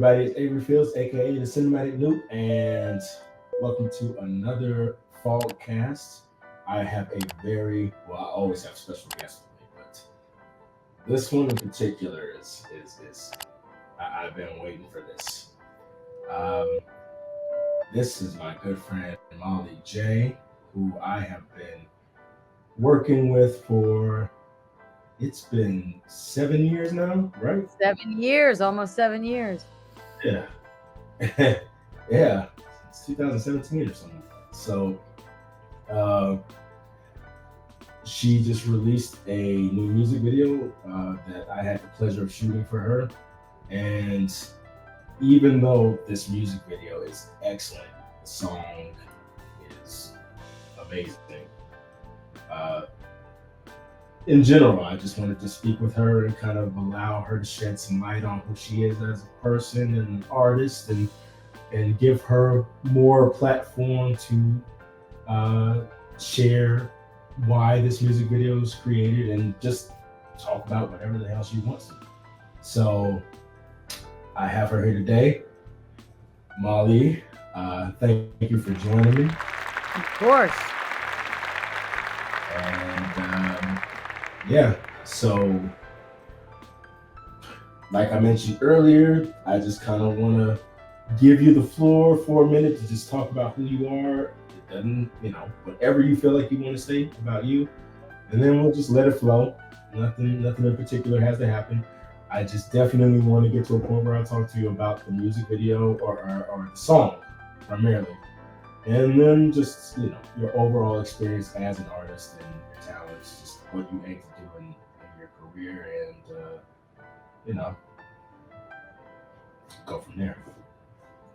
everybody? It's Avery Fields, aka the Cinematic Loop, and welcome to another FOGCAST. I have a I always have special guests with me, but this one in particular I've been waiting for this. Um, this is my good friend MollieJay, who I have been working with for it's been 7 years now, right? 7 years, almost 7 years. Yeah. Yeah, it's 2017 or something. So, uh, she just released a new music video that I had the pleasure of shooting for her. And even though this music video is excellent, the song is amazing. Uh, in general, I just wanted to speak with her and kind of allow her to shed some light on who she is as a person and an artist, and give her more platform to share why this music video was created and just talk about whatever the hell she wants to. So I have her here today. Mollie, thank you for joining me. Of course. And yeah, so like I mentioned earlier, I just kind of want to give you the floor for a minute to just talk about who you are. It doesn't, whatever you feel like you want to say about you, and then we'll just let it flow. Nothing in particular has to happen. I just definitely want to get to a point where I talk to you about the music video or the song primarily, and then just your overall experience as an artist and your talents, just what you aim to do in your career, and go from there.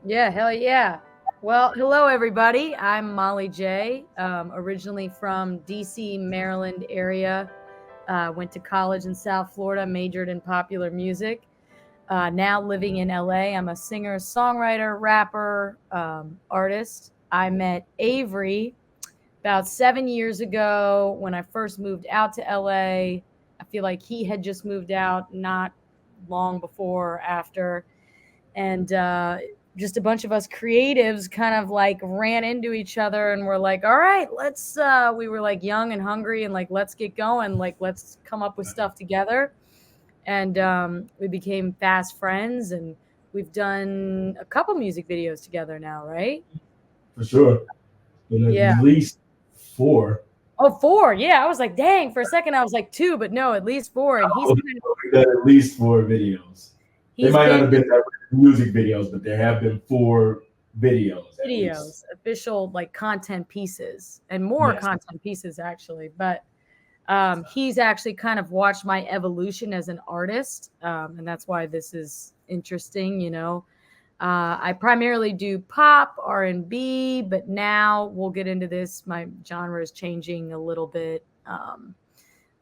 Yeah, hell yeah. Well, hello everybody. I'm MollieJay, originally from DC, Maryland area. Went to college in South Florida, majored in popular music. Now living in LA. I'm a singer, songwriter, rapper, artist. I met Avery about 7 years ago when I first moved out to LA. I feel like he had just moved out not long before or after. And just a bunch of us creatives kind of like ran into each other and were like, all right, we were like young and hungry and like, let's get going. Like, let's come up with stuff together. And we became fast friends, and we've done a couple music videos together now, right? For sure. And at Yeah. least 4. Oh, 4. Yeah. I was like, dang, for a second I was like 2, but no, at least 4. And We've done at least 4 videos. They might not have been music videos, but there have been 4 videos, official like content pieces, and more content pieces actually. But he's actually kind of watched my evolution as an artist, and that's why this is interesting. I primarily do pop, R&B, but now we'll get into this. My genre is changing a little bit.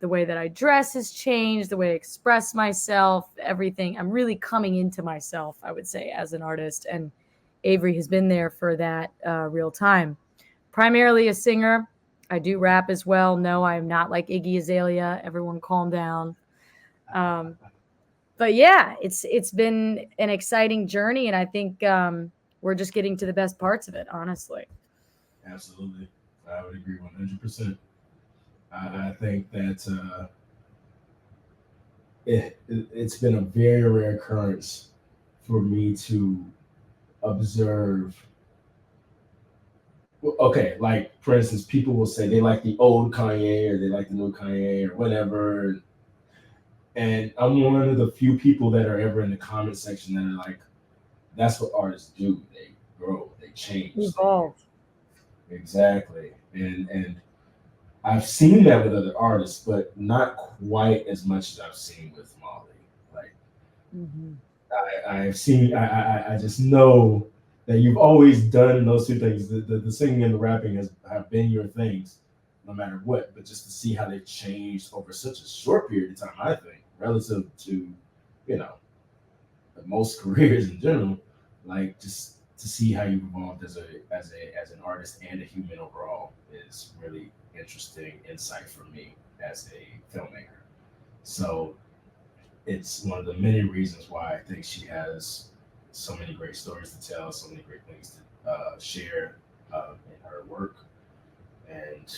The way that I dress has changed, the way I express myself, everything. I'm really coming into myself, I would say, as an artist. And Avery has been there for that real time. Primarily a singer. I do rap as well. No, I'm not like Iggy Azalea. Everyone calm down. But yeah, it's been an exciting journey. And I think we're just getting to the best parts of it, honestly. Absolutely. I would agree 100%. I think that it's been a very rare occurrence for me to observe. Okay, like for instance, people will say they like the old Kanye or they like the new Kanye or whatever, and I'm one of the few people that are ever in the comment section that are like, "That's what artists do. They grow, they change, evolve." Exactly, and I've seen that with other artists, but not quite as much as I've seen with Mollie. Like, I've seen, I just know that you've always done those two things. The singing and the rapping have been your things, no matter what. But just to see how they've changed over such a short period of time, I think, relative to, most careers in general, like just to see how you've evolved as an artist and a human overall is really interesting insight for me as a filmmaker. So it's one of the many reasons why I think she has so many great stories to tell, so many great things to share in her work. And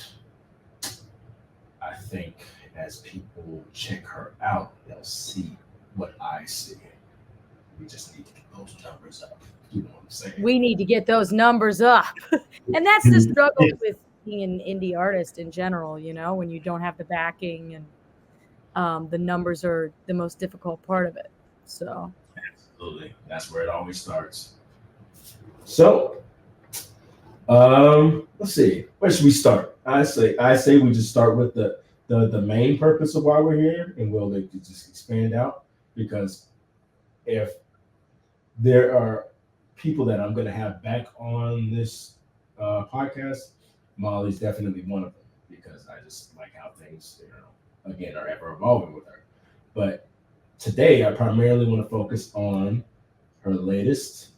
I think as people check her out, they'll see what I see. We just need to get those numbers up. You know what I'm saying? We need to get those numbers up. And that's the struggle with being an indie artist in general, when you don't have the backing, and the numbers are the most difficult part of it. So absolutely, that's where it always starts. So, let's see. Where should we start? I say we just start with the main purpose of why we're here, and we'll just expand out, because if there are people that I'm going to have back on this podcast, Mollie's definitely one of them, because I just like how things, again, are ever evolving with her. But today, I primarily want to focus on her latest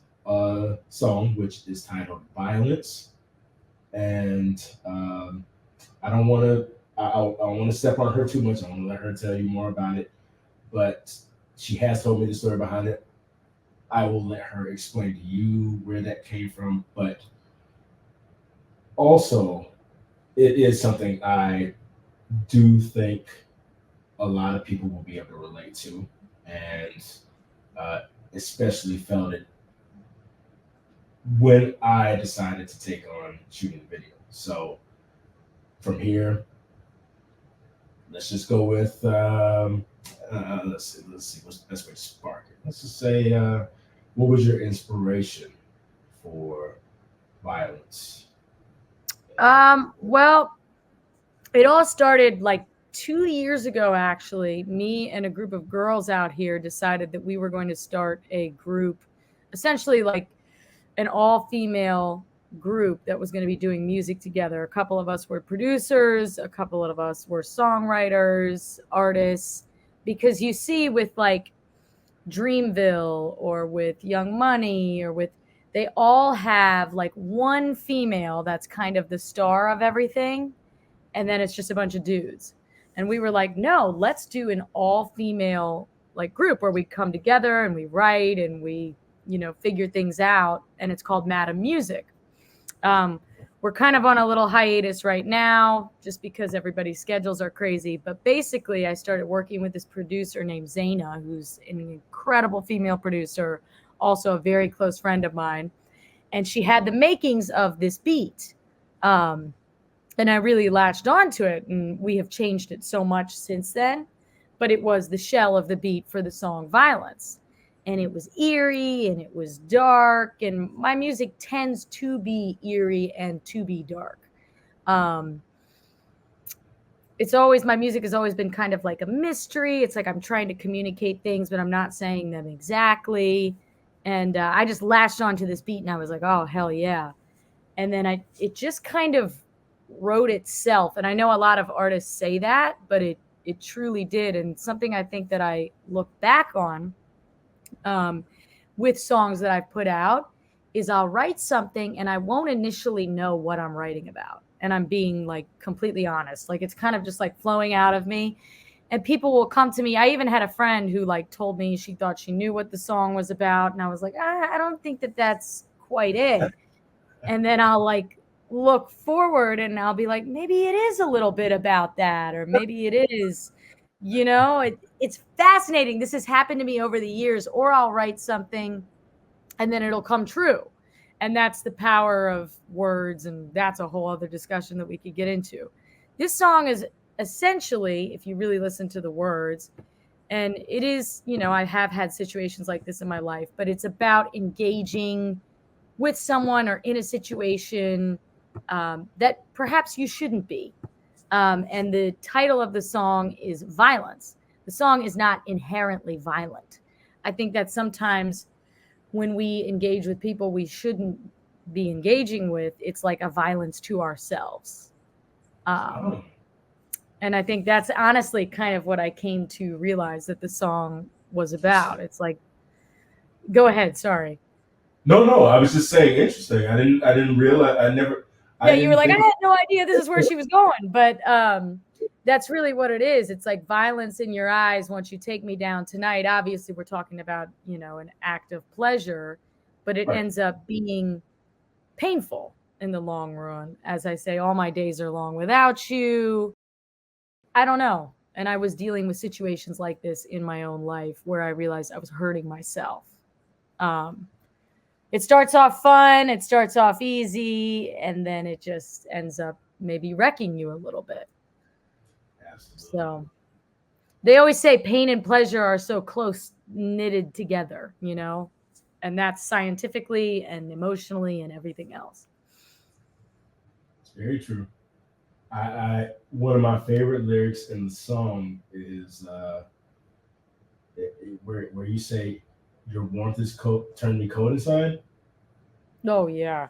song, which is titled "Violence," and I don't want to. I don't want to step on her too much. I want to let her tell you more about it. But she has told me the story behind it. I will let her explain to you where that came from. But also, it is something I do think a lot of people will be able to relate to, and especially felt it when I decided to take on shooting the video. So from here, let's just go with let's see what's the best way to spark it. Let's just say, what was your inspiration for Violence? Well, it all started like 2 years ago, actually. Me and a group of girls out here decided that we were going to start a group, essentially like an all-female group that was going to be doing music together. A couple of us were producers, a couple of us were songwriters, artists, because you see with like Dreamville or with Young Money or with, they all have like one female that's kind of the star of everything, and then it's just a bunch of dudes. And we were like, no, let's do an all-female like group where we come together and we write and we, figure things out. And it's called Madam Music. We're kind of on a little hiatus right now just because everybody's schedules are crazy. But basically, I started working with this producer named Zaina, who's an incredible female producer, also a very close friend of mine. And she had the makings of this beat. And I really latched onto it, and we have changed it so much since then. But it was the shell of the beat for the song Violence. And it was eerie and it was dark. And my music tends to be eerie and to be dark. My music has always been kind of like a mystery. It's like I'm trying to communicate things, but I'm not saying them exactly. And I just latched onto this beat and I was like, oh, hell yeah. And then it just kind of wrote itself. And I know a lot of artists say that, but it truly did. And something I think that I look back on with songs that I've put out is I'll write something and I won't initially know what I'm writing about. And I'm being like completely honest. Like it's kind of just like flowing out of me. And people will come to me. I even had a friend who like told me she thought she knew what the song was about. And I was like, I don't think that that's quite it. And then I'll like look forward and I'll be like, maybe it is a little bit about that. Or maybe it is, it's fascinating. This has happened to me over the years. Or I'll write something and then it'll come true. And that's the power of words. And that's a whole other discussion that we could get into. This song is essentially, if you really listen to the words, and it is, I have had situations like this in my life, but it's about engaging with someone or in a situation that perhaps you shouldn't be. And the title of the song is Violence. The song is not inherently violent. I think that sometimes when we engage with people we shouldn't be engaging with, it's like a violence to ourselves. And I think that's honestly kind of what I came to realize that the song was about. It's like, go ahead. Sorry. No, I was just saying interesting. I didn't realize. You were like, I had no idea this is where she was going. But that's really what it is. It's like violence in your eyes. Once you take me down tonight, obviously we're talking about, an act of pleasure, but it Right. ends up being painful in the long run. As I say, all my days are long without you. I don't know. And I was dealing with situations like this in my own life where I realized I was hurting myself. Um, it starts off fun, it starts off easy, and then it just ends up maybe wrecking you a little bit. Absolutely. So they always say pain and pleasure are so close knitted together, and that's scientifically and emotionally and everything else. It's very true. I one of my favorite lyrics in the song is where you say your warmth is cold, turned me cold inside. Oh yeah.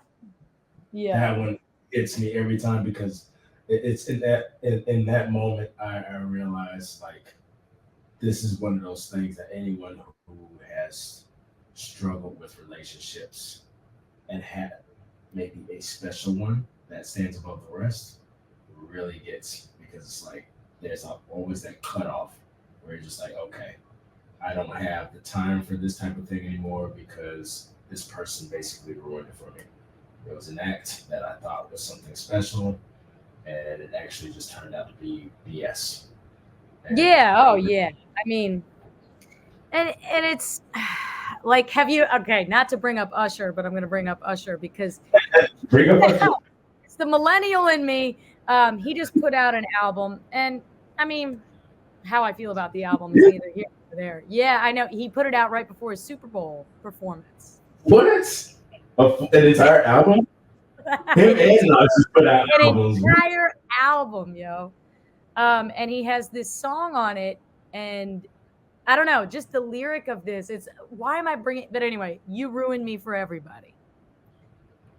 Yeah. That one hits me every time because it's in that moment I realize like this is one of those things that anyone who has struggled with relationships and had maybe a special one that stands above the rest really gets because it's like there's always that cutoff where you're just like, okay, I don't have the time for this type of thing anymore because this person basically ruined it for me. It was an act that I thought was something special, and it actually just turned out to be BS. And Yeah. Oh yeah. I mean, and it's like, have you, okay, not to bring up Usher, but I'm going to bring up Usher because bring up a it's the millennial in me. He just put out an album, and I mean, how I feel about the album is neither here nor there. Yeah, I know he put it out right before his Super Bowl performance. what? An entire album? Him and Nas just put out An albums. entire album, yo. And he has this song on it, and I don't know, just the lyric of this. It's why am I bringing? But anyway, you ruined me for everybody.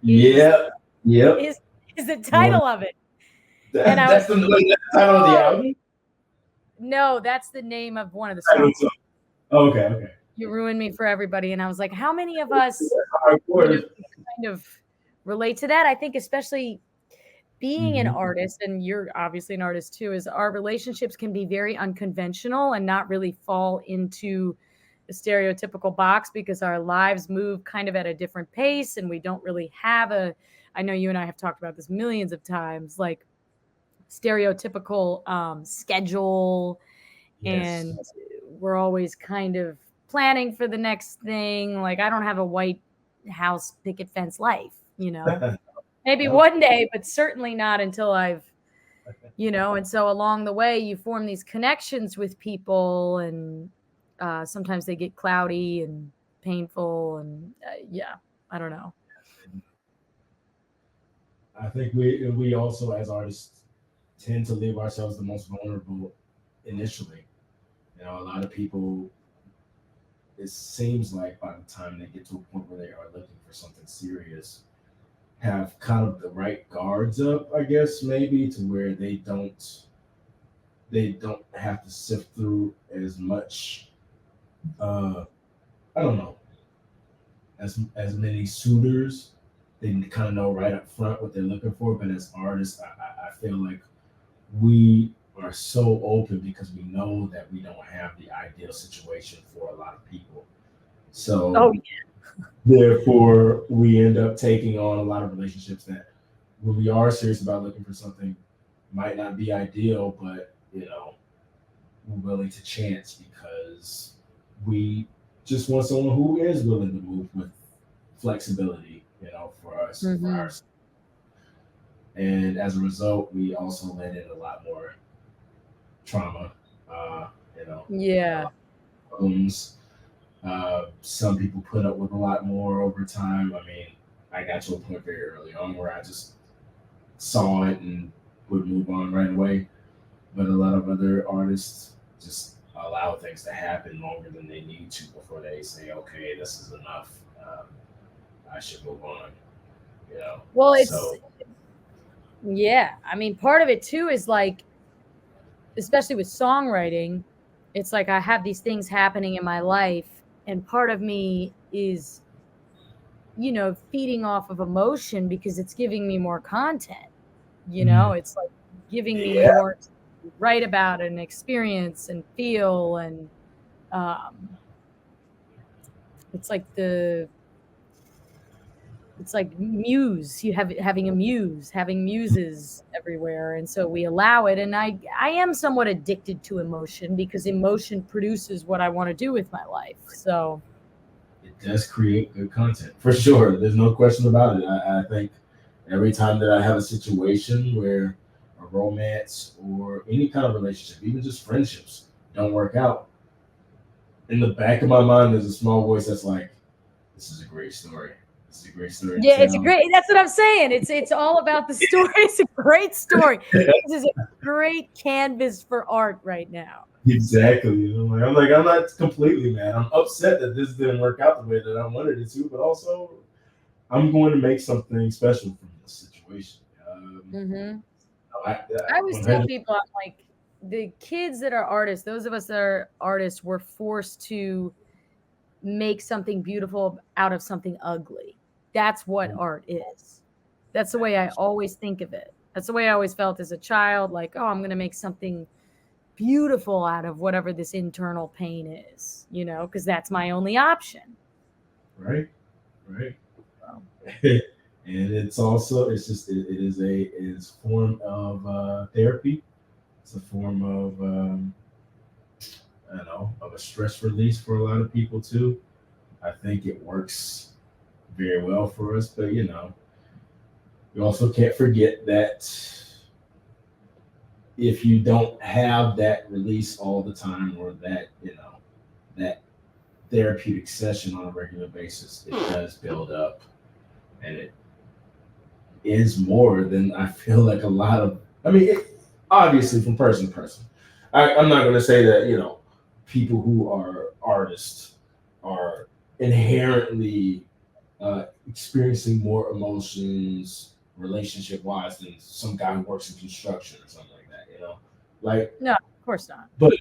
Yep, yep. Is is the title of it? And I was That's the title of the album. no, that's the name of one of the I don't songs. know. Okay, okay. You ruined me for everybody, and I was like, how many of us, Hardcore. kind of relate to that? I think especially being an Mhm. artist, and you're obviously an artist too, is our relationships can be very unconventional and not really fall into a stereotypical box because our lives move kind of at a different pace and we don't really have I know you and I have talked about this millions of times, like stereotypical schedule, Yes. and we're always kind of planning for the next thing. Like I don't have a white house picket fence life, maybe Nope. one day, but certainly not until and so along the way you form these connections with people, and sometimes they get cloudy and painful, and yeah, I don't know. I think we also as artists tend to leave ourselves the most vulnerable initially. A lot of people, it seems like by the time they get to a point where they are looking for something serious, have kind of the right guards up, I guess maybe to where they don't have to sift through as much. Uh, I don't know, as many suitors. They kind of know right up front what they're looking for. But as artists, I feel like we are so open because we know that we don't have the ideal situation for a lot of people. Oh So therefore, we end up taking on a lot of relationships that, when we are serious about looking for something, might not be ideal, but we're willing to chance because we just want someone who is willing to move with flexibility, for us, for hmm us. And as a result, we also let in a lot more trauma, uh, a yeah. lot of problems. Some people put up with a lot more over time. I mean, I got to a point very early on where I just saw it and would move on right away. But a lot of other artists just allow things to happen longer than they need to before they say, okay, this is enough. I should move on. Well, it's So yeah, I mean, part of it too is like, especially with songwriting, it's like I have these things happening in my life, and part of me is feeding off of emotion because it's giving me more content. mm, It's like giving me yeah, more. write about and experience and feel, and it's like muse. You have having a muse, having muses everywhere, and so we allow it. And I am somewhat addicted to emotion because emotion produces what I want to do with my life. So it does create good content for sure. There's no question about it. I think every time that I have a situation where a romance or any kind of relationship, even just friendships, don't work out, in the back of my mind, there's a small voice that's like, "This is a great story. This is a great story to yeah, it's a tell." great. That's what I'm saying. It's all about the story. It's a great story. This is a great canvas for art right now. Exactly. I'm not completely mad. I'm upset that this didn't work out the way that I wanted it to, but also I'm going to make something special from this situation. Mm-hmm. I I always tell 100. people, I'm like, the kids that are artists, those of us that are artists, were forced to make something beautiful out of something ugly. That's what art is. That's the way I always think of it. That's the way I always felt as a child. Like, oh, I'm going to make something beautiful out of whatever this internal pain is, because that's my only option. Right, right. So, And it's also it is a form of therapy. It's a form of I don't know, of a stress release for a lot of people too. I think it works very well for us, but you also can't forget that if you don't have that release all the time, or that that therapeutic session on a regular basis, it does build up, and it is more than I feel like a lot of. I mean, obviously from person to person. I'm not going to say that people who are artists are inherently experiencing more emotions relationship wise than some guy who works in construction or something like that. Like, no, of course not. but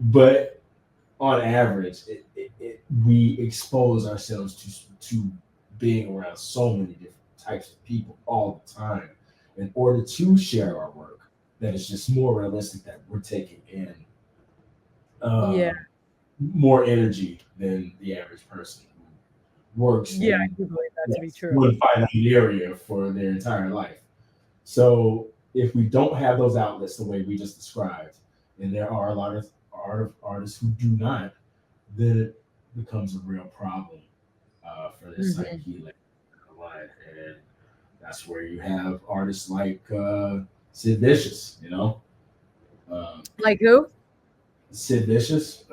but on average, we expose ourselves to being around so many different types of people all the time in order to share our work. That is just more realistic, that we're taking in Yeah. more energy than the average person who works Yeah, I in do believe that to be true. one finite area for their entire life. So if we don't have those outlets the way we just described, and there are a lot of artists who do not, then it becomes a real problem for this psyche line. And that's where you have artists like Sid Vicious, Like who? Sid Vicious,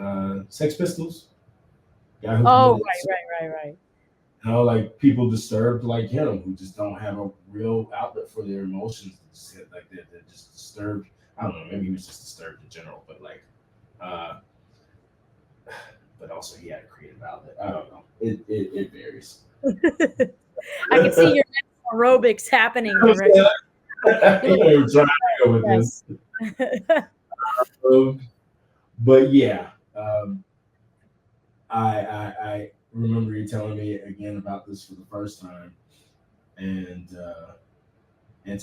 Sex Pistols, guy who Oh, committed, right. like people disturbed like him who just don't have a real outlet for their emotions. Like they're just disturbed. I don't know. Maybe he was just disturbed in general, but uh, but also he had a creative outlet. I don't know. It varies. I can see your aerobics happening already. I'm trying to go with this. But yeah, I remember you telling me again about this for the first time, and to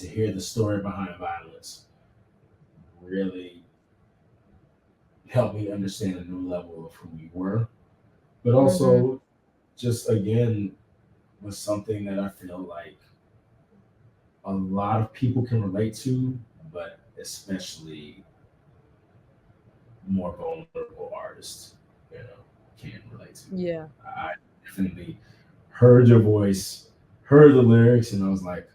hear the story behind violence really helped me understand a new level of who you were, but also just again was something that I feel like a lot of people can relate to, but especially more vulnerable artists, can relate to. Yeah. I definitely heard your voice, heard the lyrics, and I was like,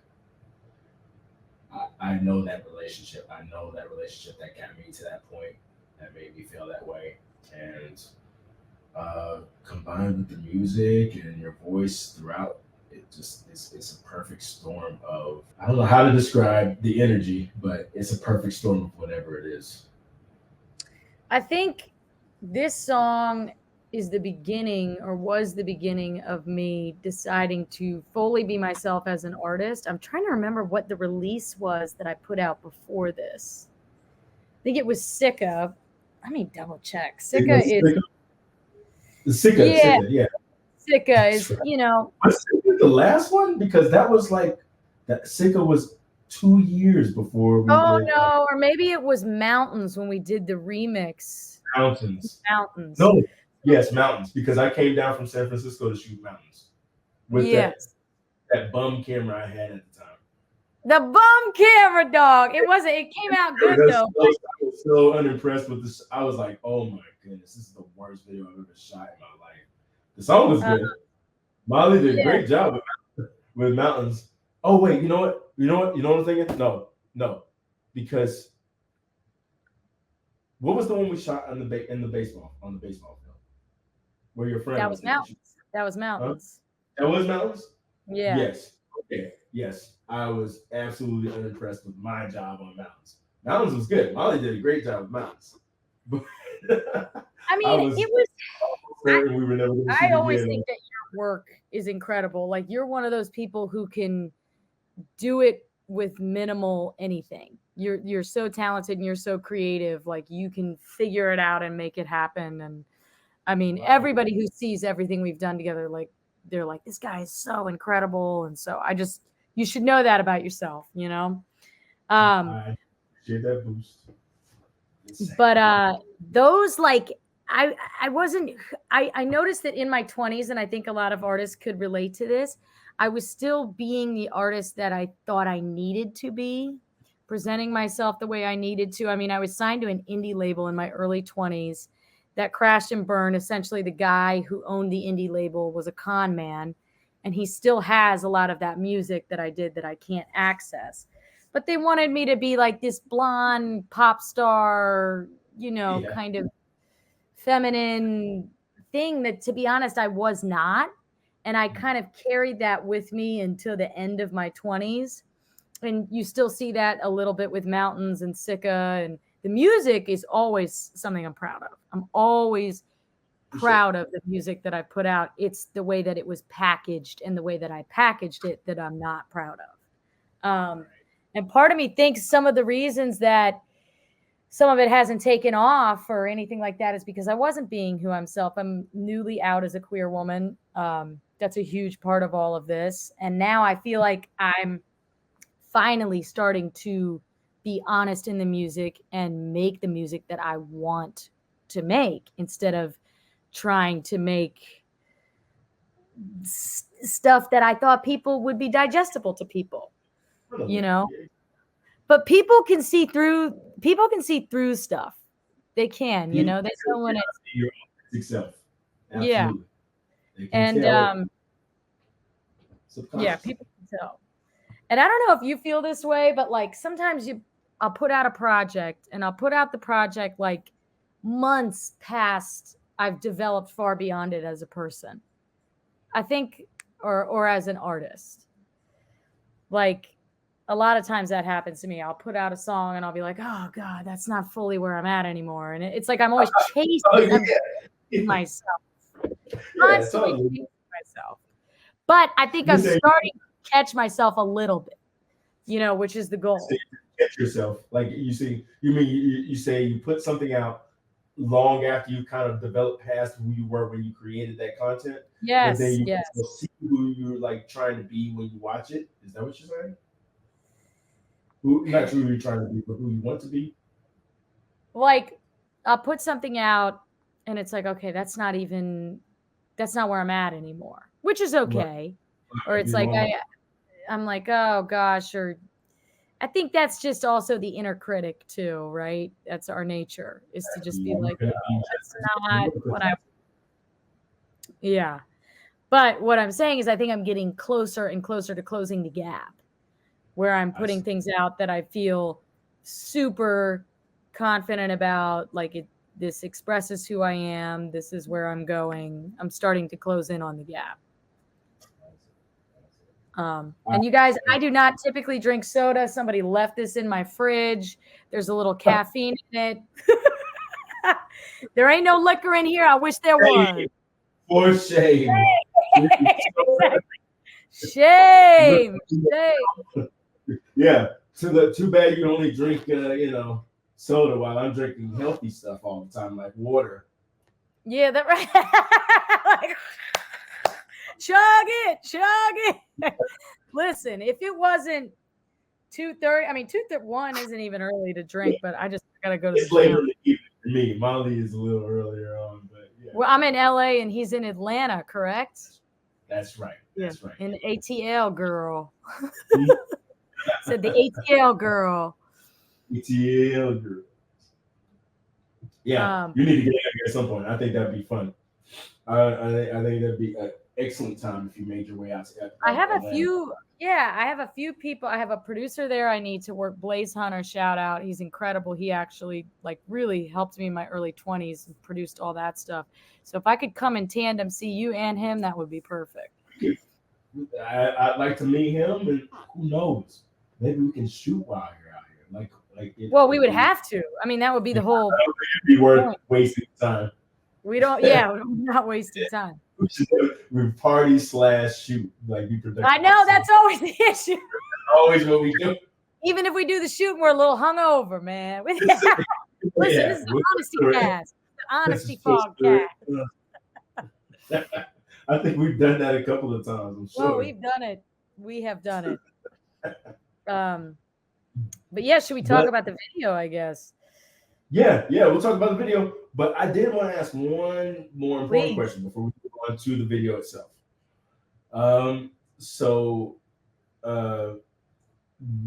I know that relationship. I know that relationship that got me to that point, that made me feel that way. And combined with the music and your voice throughout, it's a perfect storm of, I don't know how to describe the energy, but it's a perfect storm of whatever it is. I think this song is the beginning, or was the beginning, of me deciding to fully be myself as an artist. I'm trying to remember what the release was that I put out before this. I think it was Sicka. Let me double check. Sicka is Sicka, yeah. Sicka is, Was Sicka the last one? Because that was like that Sicka was 2 years before we Oh did no, or maybe it was Mountains when we did the remix. Mountains. Mountains. No, yes, Mountains, because I came down from San Francisco to shoot Mountains with Yes. that bum camera I had at the time. The bum camera, dog. It came out good though. I was so unimpressed with this. I was like, oh my goodness, this is the worst video I've ever shot in my life. The song was good. Mollie did a great job with Mountains. Oh wait, you know what? You know what I'm thinking? No, because what was the one we shot on the baseball field where your friend That was Mountains. That was Mountains. Huh? That was Mountains. Yeah. Yes. Okay. Yes. I was absolutely unimpressed with my job on Mountains. Mountains was good. Mollie did a great job with Mountains. I mean, it was. We were never I always think that your work is incredible. Like you're one of those people who can do it with minimal anything. You're so talented and you're so creative. Like you can figure it out and make it happen. And I mean, everybody who sees everything we've done together, like they're like, this guy is so incredible. And so you should know that about yourself, you know? I appreciate that boost. But those like I noticed that in my 20s, and I think a lot of artists could relate to this, I was still being the artist that I thought I needed to be, presenting myself the way I needed to. I mean, I was signed to an indie label in my early 20s that crashed and burned. Essentially, the guy who owned the indie label was a con man, and he still has a lot of that music that I did that I can't access. But they wanted me to be like this blonde pop star, kind of feminine thing that, to be honest, I was not. And I kind of carried that with me until the end of my 20s. And you still see that a little bit with Mountains and Sika. And the music is always something I'm proud of. I'm always proud of the music that I put out. It's the way that it was packaged and the way that I packaged it that I'm not proud of. And part of me thinks some of the reasons that some of it hasn't taken off or anything like that is because I wasn't being who I'm newly out as a queer woman. That's a huge part of all of this. And now I feel like I'm finally starting to be honest in the music and make the music that I want to make instead of trying to make stuff that I thought people would be digestible to people, But people can see through stuff. They can, they know when it's your authentic self. Absolutely. Yeah. And people can tell. And I don't know if you feel this way, but like sometimes I'll put out a project and I'll put out the project like months past I've developed far beyond it as a person. I think, or as an artist. Like a lot of times that happens to me. I'll put out a song and I'll be like, oh God, that's not fully where I'm at anymore. And it's like I'm always chasing myself. Constantly chasing myself. But I think I'm starting to catch myself a little bit, which is the goal. Catch yourself. Like you say you put something out long after you kind of developed past who you were when you created that content. Yes. But then you see who you're like trying to be when you watch it. Is that what you're saying? Not who you're trying to be, but who you want to be? Like, I'll put something out and it's like, okay, that's not where I'm at anymore, which is okay. Right. Or it's like, I'm like, oh gosh, or I think that's just also the inner critic too, right? That's our nature, is to just be like, oh, that's not what I. Yeah. But what I'm saying is I think I'm getting closer and closer to closing the gap where I'm putting things out that I feel super confident about. Like this expresses who I am. This is where I'm going. I'm starting to close in on the gap. And you guys, I do not typically drink soda. Somebody left this in my fridge. There's a little caffeine in it. There ain't no liquor in here. I wish there was. For shame. Shame. Yeah. Too bad you only drink soda while I'm drinking healthy stuff all the time, like water. Yeah, that right. Like, chug it. Listen, if it wasn't 2:30. I mean, 2:01 isn't even early to drink, but I just gotta go to It's the later gym. in the evening for me. Mollie is a little earlier on, but yeah. Well, I'm in LA and he's in Atlanta, correct? That's right. That's right. In the ATL girl. Hmm? Said the ATL girl. ETL girl. Yeah, you need to get out here at some point. I think that'd be fun. I think that'd be an excellent time if you made your way out to I have Atlanta. a few. Yeah, I have a few people. I have a producer there I need to work. Blaze Hunter, shout out. He's incredible. He actually like really helped me in my early 20s and produced all that stuff. So if I could come in tandem, see you and him, that would be perfect. I'd like to meet him, and who knows? Maybe we can shoot while you're out here. Well, we would have to. I mean, that would be the whole. It'd be worth wasting time. We don't. Yeah, we're not wasting time. We party / shoot, like be productive. I know that's always the issue. Always what we do. Even if we do the shoot, we're a little hungover, man. Listen, this is the honesty cast, the honesty FOGCAST. I think we've done that a couple of times. I'm sure. Well, we've done it. We have done it. But yeah, should we talk about the video? I guess. Yeah, we'll talk about the video. But I did want to ask one more important question before we move on to the video itself.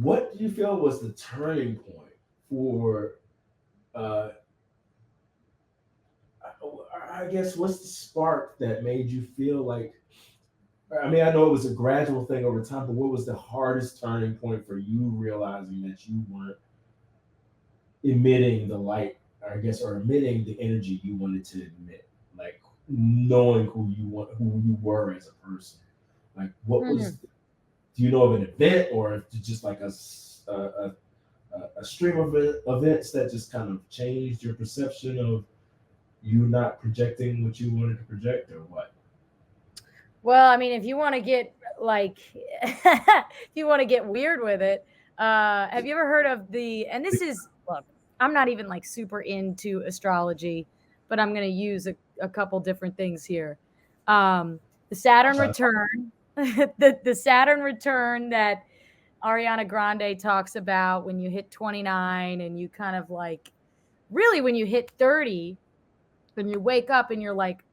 What do you feel was the turning point for? I guess what's the spark that made you feel like? I mean, I know it was a gradual thing over time, but what was the hardest turning point for you realizing that you weren't emitting the light, I guess, or emitting the energy you wanted to emit, like knowing who you were as a person? Like, what was? Do you know of an event, or just like a stream of events that just kind of changed your perception of you not projecting what you wanted to project, or what? Well, I mean, if you want to get if you want to get weird with it, have you ever heard of and this is, look, I'm not even like super into astrology, but I'm going to use a couple different things here. The Saturn return, the Saturn return that Ariana Grande talks about when you hit 29 and you kind of like, really when you hit 30, when you wake up and you're like,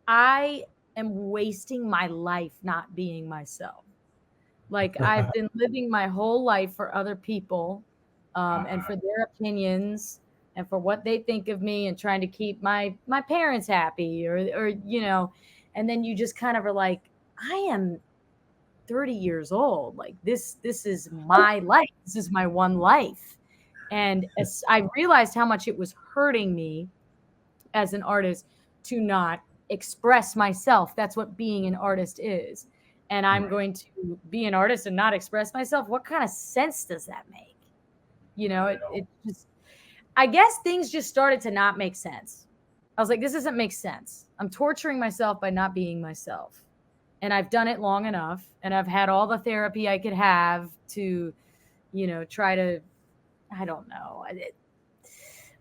I am wasting my life not being myself. Like I've been living my whole life for other people, and for their opinions and for what they think of me, and trying to keep my parents happy, or you know, and then you just kind of are like, I am 30 years old. Like this is my life. This is my one life. And as I realized how much it was hurting me as an artist to not express myself. That's what being an artist is. And I'm going to be an artist and not express myself. What kind of sense does that make? You know, it just, I guess things just started to not make sense. I was like, this doesn't make sense. I'm torturing myself by not being myself. And I've done it long enough, and I've had all the therapy I could have to, you know, try to, I don't know.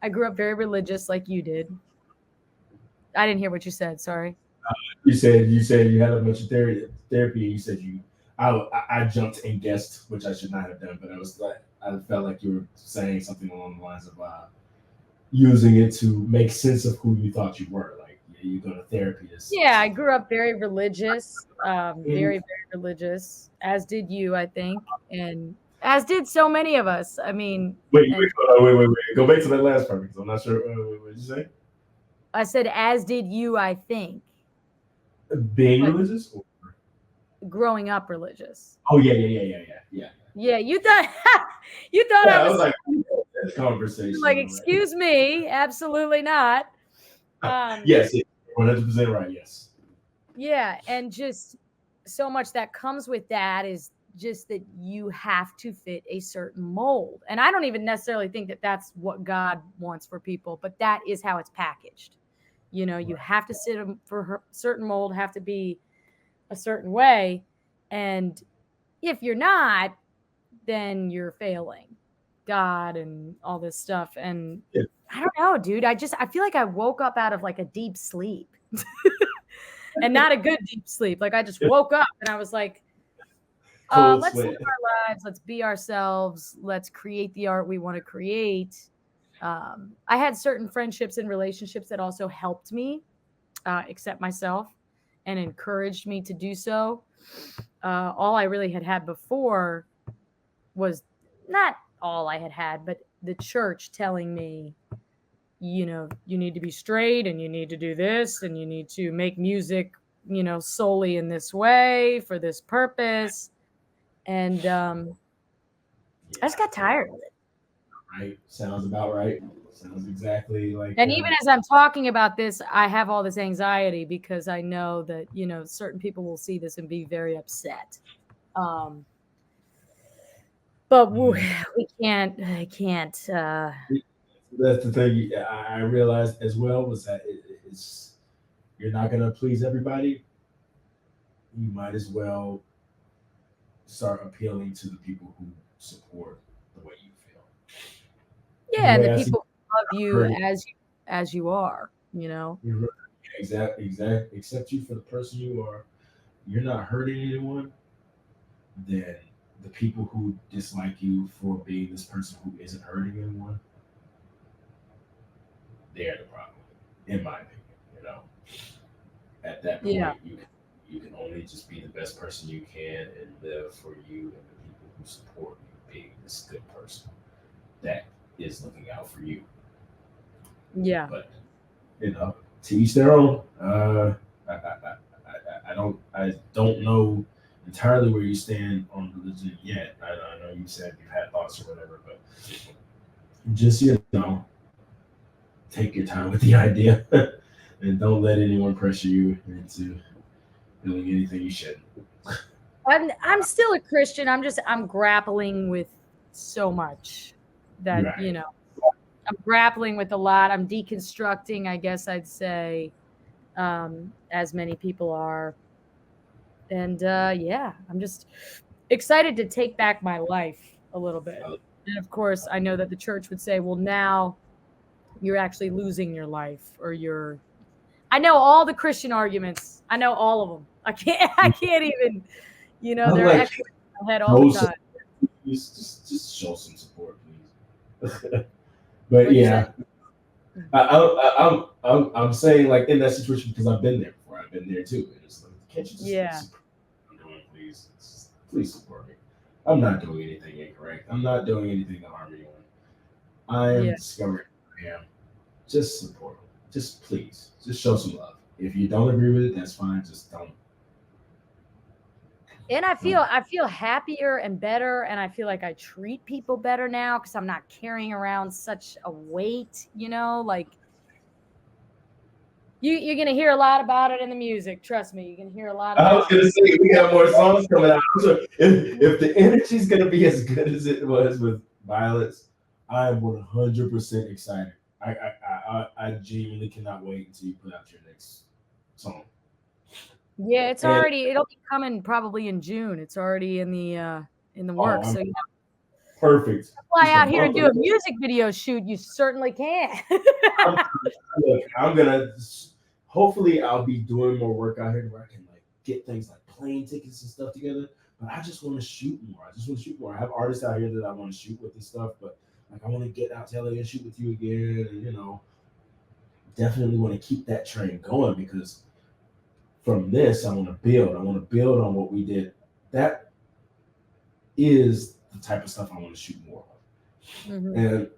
I grew up very religious like you did. I didn't hear what you said. Sorry. You said you had a bunch of therapy, and you said I jumped and guessed, which I should not have done, but I felt like you were saying something along the lines of using it to make sense of who you thought you were. Like, you go to therapy. Yeah, I grew up very religious, very, very religious, as did you, I think, and as did so many of us. I mean, wait. Go back to that last part, because I'm not sure. What did you say? I said, as did you, I think. Being religious? Or? Growing up religious. Oh, yeah. Yeah, you thought I was like, that conversation. Like, excuse me, absolutely not. Yes, 100% right, yes. Yeah, and just so much that comes with that is just that you have to fit a certain mold. And I don't even necessarily think that that's what God wants for people, but that is how it's packaged. You know, you have to sit for a certain mold, have to be a certain way. And if you're not, then you're failing God and all this stuff. And I don't know, dude. I feel like I woke up out of like a deep sleep and not a good deep sleep. Like I just woke up and I was like, Cold Let's live sweat. our lives. Let's be ourselves. Let's create the art we want to create. I had certain friendships and relationships that also helped me accept myself and encouraged me to do so. All I really had before was not all I had, but the church telling me, you need to be straight and you need to do this and you need to make music, solely in this way for this purpose. And I just Yeah, got tired of it. right. Sounds about right. Sounds exactly like And even as I'm talking about this, I have all this anxiety because I know that, certain people will see this and be very upset. Um, but we can't, I can't, that's the thing I realized as well was that it's you're not gonna please everybody. You might as well start appealing to the people who support the way you feel. The yeah, and the way I see people who love you hurting, as you are. accept you for the person you are. You're not hurting anyone. Then the people who dislike you for being this person who isn't hurting anyone, they're the problem, in my opinion. You know, at that Yeah, point, you can only just be the best person you can and live for you and the people who support you being this good person that is looking out for you. yeah, But to each their own. I don't know entirely where you stand on religion yet. I know you said you've had thoughts or whatever, but just take your time with the idea and don't let anyone pressure you into doing anything you shouldn't. I'm still a Christian. I'm grappling with so much that, Right. I'm grappling with a lot. I'm deconstructing, I guess I'd say, as many people are. And yeah, I'm just excited to take back my life a little bit. And of course, I know that the church would say, well, now you're actually losing your life or I know all the Christian arguments. I know all of them. I can't even, I'm they're like, echoing in my head all the show time. just show some support, please. But What'd you say? yeah, I'm saying like in that situation because I've been there before. I've been there too. And it's like, can't you just Yeah. support me? I'm doing, please, please support me. I'm not doing anything incorrect. I'm not doing anything to harm anyone. I am Yeah. discovering who I am. Just support me. Just please, just show some love. If you don't agree with it, that's fine. Just don't. And I Don't. feel happier and better, and I feel like I treat people better now because I'm not carrying around such a weight, like you're gonna hear a lot about it in the music. Trust me, you're gonna hear a lot I was about it. gonna say we got more songs coming out. So if the energy's gonna be as good as it was with Violets, I'm 100% excited. I genuinely cannot wait until you put out your next song. Yeah, And it'll be coming probably in June. It's already in the oh, works. I'm So perfect. fly Just a out here and month do a away. music video shoot, you certainly can. I'm, look, I'm gonna. Hopefully, I'll be doing more work out here where I can like get things like plane tickets and stuff together. But I just want to shoot more. I just want to shoot more. I have artists out here that I want to shoot with and stuff. But like, I want to get out to LA and shoot with you again. And definitely want to keep that train going because from this, I want to build. I want to build on what we did. That is the type of stuff I want to shoot more of. Mhm. And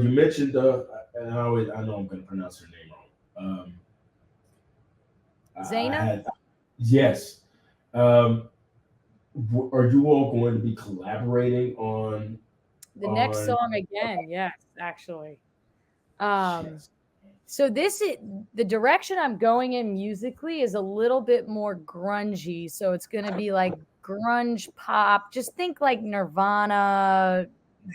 you mentioned, and I know I'm going to pronounce her name wrong. I Zaina, had, yes. Um, are you all going to be collaborating the next on? song again, yes, actually. Um, Yes. so this is the direction I'm going in musically is a little bit more grungy. So it's gonna be like grunge pop. Just think like Nirvana,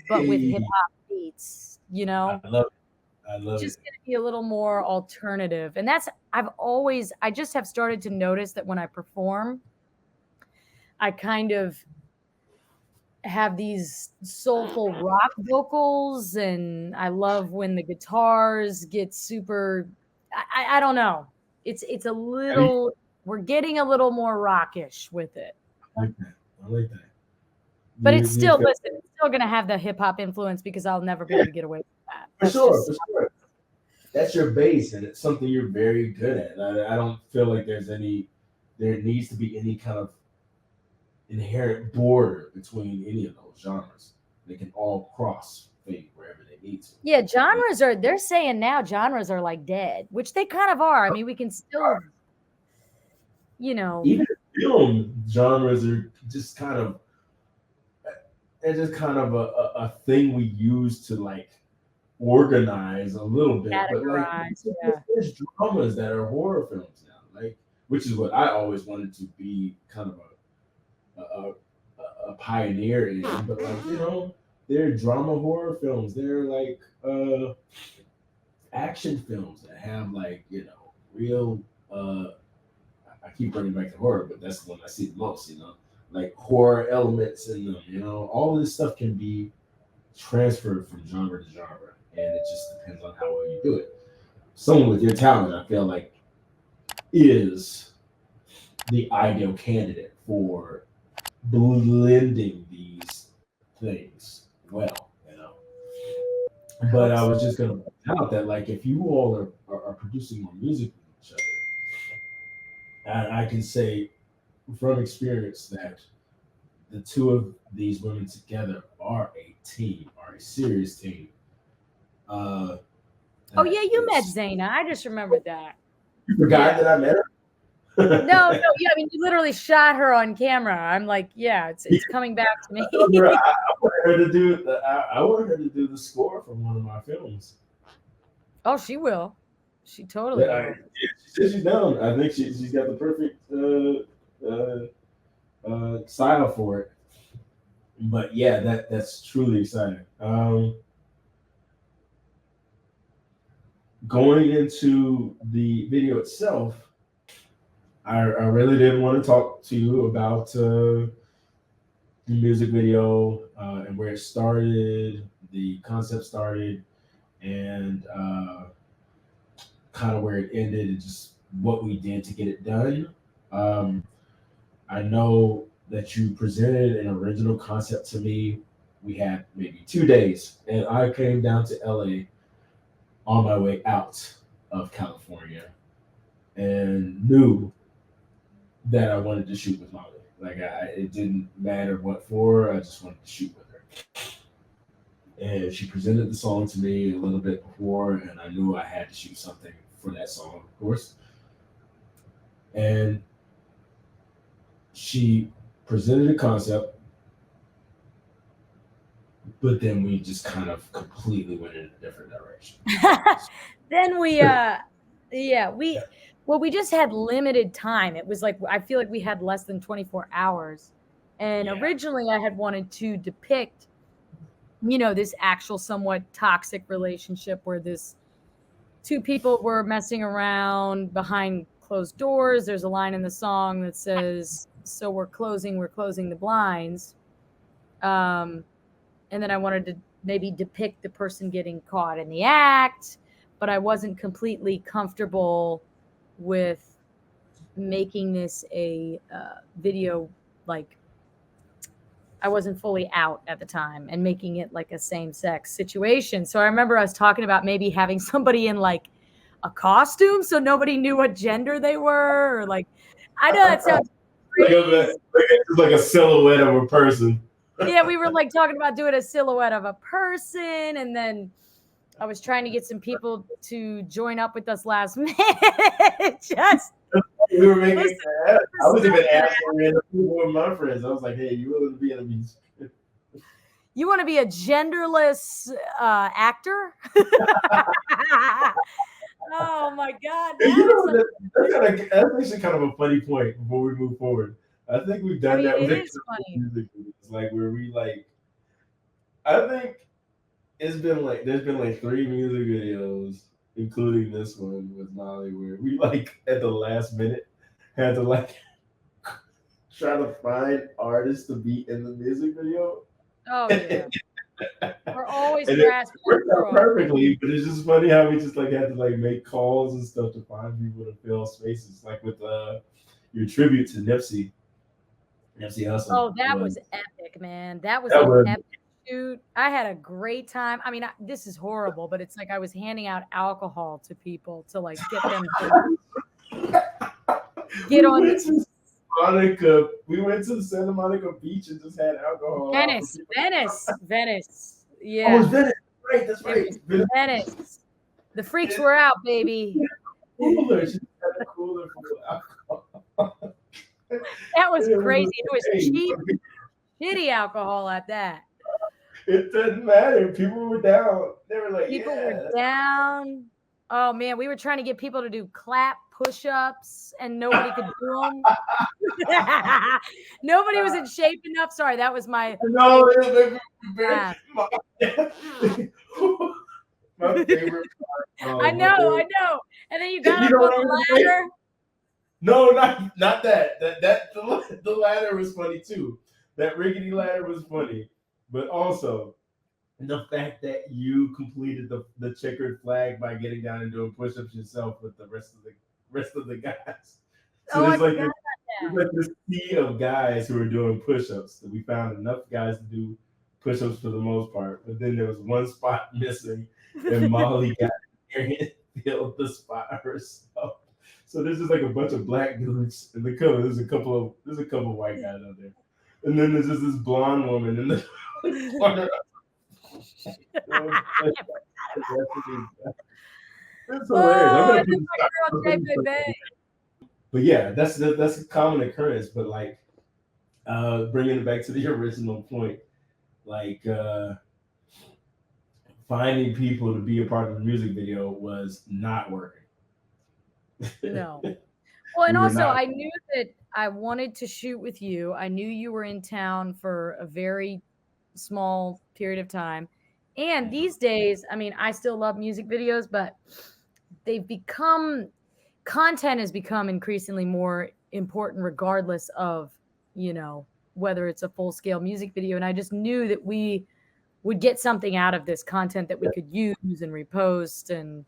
but with hip Hey, hop beats. I love it. I love Just it. gonna be a little more alternative. And I just have started to notice that when I perform, I kind of have these soulful rock vocals, and I love when the guitars get super. I don't know. It's a Have you little. We're getting a little more rockish with it. I like that. I like that. But it's still, listen, it's still going to have the hip hop influence because I'll never be able to get away from that. For sure. That's your base, and it's something you're very good at. I don't feel like there needs to be any kind of inherent border between any of those genres. They can all cross fade wherever they need to. Yeah, they're saying now genres are like dead, which they kind of are. I mean, we can still, even film genres are just kind of, a thing we use to like organize a little bit. But like there's dramas that are horror films now, like, which is what I always wanted to be kind of a pioneer in. But like, they're drama horror films. They're like action films that have like, real I keep bringing back to horror, but that's the one I see the most, like horror elements in them. All of this stuff can be transferred from genre to genre, and it just depends on how well you do it. Someone with your talent, I feel like, is the ideal candidate for blending these things well. But I was just gonna point out that, like, if you all are producing more music with each other, I can say from experience that the two of these women together are a team, are a serious team. Oh yeah, you met Zaina. I just remembered that. You forgot that I met her? No, yeah. I mean, you literally shot her on camera. I'm like, yeah, it's coming back to me. I wanted her to do. I wanted her to do the score from one of my films. Oh, she will. She totally will. She said she's down. I think she's got the perfect style for it. But yeah, that's truly exciting. Going into the video itself, I really didn't want to talk to you about the music video and where it started, the concept started, and kind of where it ended, and just what we did to get it done. I know that you presented an original concept to me. We had maybe 2 days, and I came down to LA on my way out of California and knew that I wanted to shoot with Mollie. Like, it didn't matter what for, I just wanted to shoot with her. And she presented the song to me a little bit before, and I knew I had to shoot something for that song, of course. And she presented a concept, but then we just kind of completely went in a different direction. Then we just had limited time. It was like, I feel like we had less than 24 hours. And originally I had wanted to depict, this actual somewhat toxic relationship where this two people were messing around behind closed doors. There's a line in the song that says, "So we're closing the blinds." And then I wanted to maybe depict the person getting caught in the act, but I wasn't completely comfortable with making this a video. Like, I wasn't fully out at the time and making it like a same-sex situation. So I remember I was talking about maybe having somebody in like a costume so nobody knew what gender they were, or like, I know that sounds crazy. Like a silhouette of a person. Yeah, we were like talking about doing a silhouette of a person, and then I was trying to get some people to join up with us last minute. We were making I was even asking one of my friends. I was like, "Hey, you want to be in a music? You want to be a genderless actor?" Oh my God! That's actually kind of a funny point before we move forward. I think we've done that with music videos, like where we like. I think there's been like 3 music videos, including this one with Mollie, where we like at the last minute had to like try to find artists to be in the music video. Oh yeah. We're always grasping. It worked out perfectly, but it's just funny how we just like had to like make calls and stuff to find people to fill spaces. Like with your tribute to Nipsey Hustle Oh, that was epic, man. That was that an was epic shoot. I had a great time. I mean, this is horrible, but it's like I was handing out alcohol to people to like get them to get we on went to Monica. We went to Santa Monica Beach and just had alcohol out for people. Venice. Oh, Yeah. it's Venice. Right, that's It right. was Venice. The freaks were out, baby. Cooler. She had a cooler full of alcohol. That was crazy. It was Hey, cheap, shitty alcohol at that. it doesn't matter. People were down. They were like, People were down. Oh man, we were trying to get people to do clap push-ups and nobody could do them. Nobody was in shape enough. Sorry, that was my No, my favorite part. I know. And then you got up on the ladder. No, not that. The ladder was funny too. That rickety ladder was funny, but also the fact that you completed the checkered flag by getting down and doing push-ups yourself with the rest of the guys. So there's like this sea of guys who are doing push-ups. That we found enough guys to do push-ups for the most part, but then there was one spot missing, and Mollie got there and filled the spot herself. So there's just like a bunch of black dudes in the cover. There's a couple of white guys out there, and then there's just this blonde woman in the corner. It's hilarious. But yeah, that's a common occurrence. But like, bringing it back to the original point, like finding people to be a part of the music video was not working. No. Well, and also I knew that I wanted to shoot with you. I knew you were in town for a very small period of time. And these days, I mean, I still love music videos, but content has become increasingly more important regardless of, whether it's a full-scale music video. And I just knew that we would get something out of this content that we could use and repost. And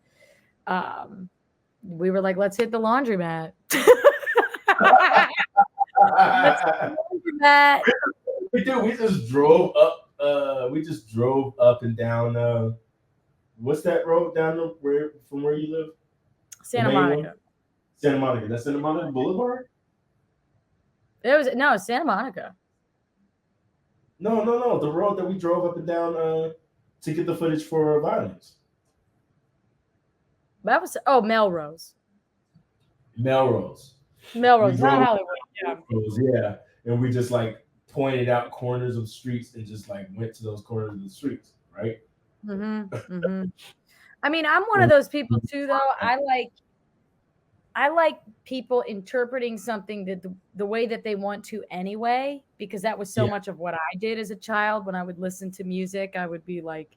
we were like, let's hit the laundromat. We just drove up and down what's that road down from where you live? Santa Monica. Santa Monica. That's Santa Monica Boulevard? Santa Monica. No. The road that we drove up and down to get the footage for Violence. That was Melrose. Melrose, not Hollywood. Yeah. And we just like pointed out corners of streets and just like went to those corners of the streets, right? Mm-hmm. I mean, I'm one of those people too, though. I like people interpreting something that the way that they want to anyway, because that was so much of what I did as a child. When I would listen to music, I would be like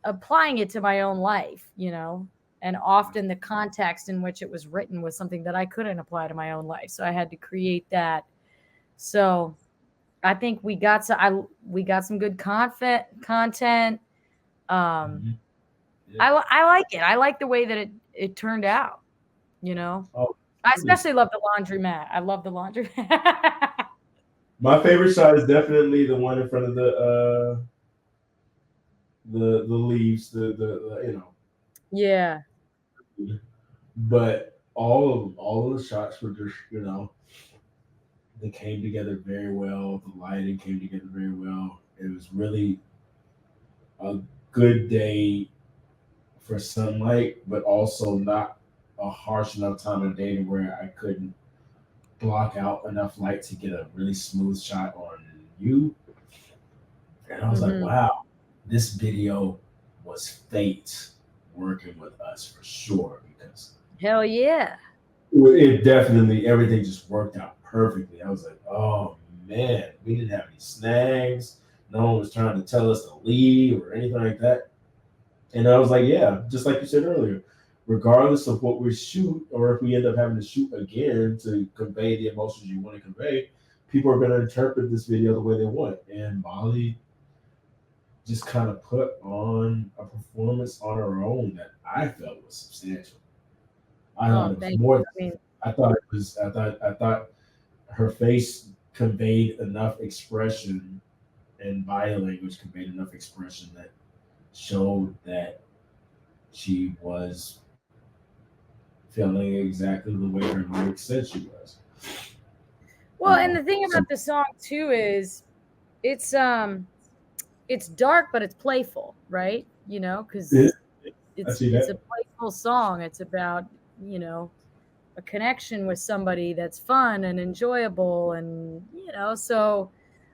applying it to my own life, and often the context in which it was written was something that I couldn't apply to my own life. So I had to create that. So I think we got some good content. I like it. I like the way that it turned out, Oh, I especially love the laundromat. I love the laundromat. My favorite shot is definitely the one in front of the leaves, Yeah. But all of the shots were just, they came together very well. The lighting came together very well. It was really a good day for sunlight, but also not a harsh enough time of day to where I couldn't block out enough light to get a really smooth shot on you. And I was like, wow, this video was fate working with us for sure, because hell yeah, it definitely, everything just worked out perfectly. I was like, oh man, we didn't have any snags. No one was trying to tell us to leave or anything like that. And I was like, yeah, just like you said earlier, regardless of what we shoot, or if we end up having to shoot again to convey the emotions you want to convey, people are going to interpret this video the way they want. And Mollie just kind of put on a performance on her own that I felt was substantial. I thought it was more. I thought her face conveyed enough expression and body language conveyed enough expression that showed that she was feeling exactly the way her lyrics said she was. Well, and the thing about the song too is it's dark, but it's playful, right? Yeah, Because I it's see it's a that. playful song. It's about, a connection with somebody that's fun and enjoyable, and so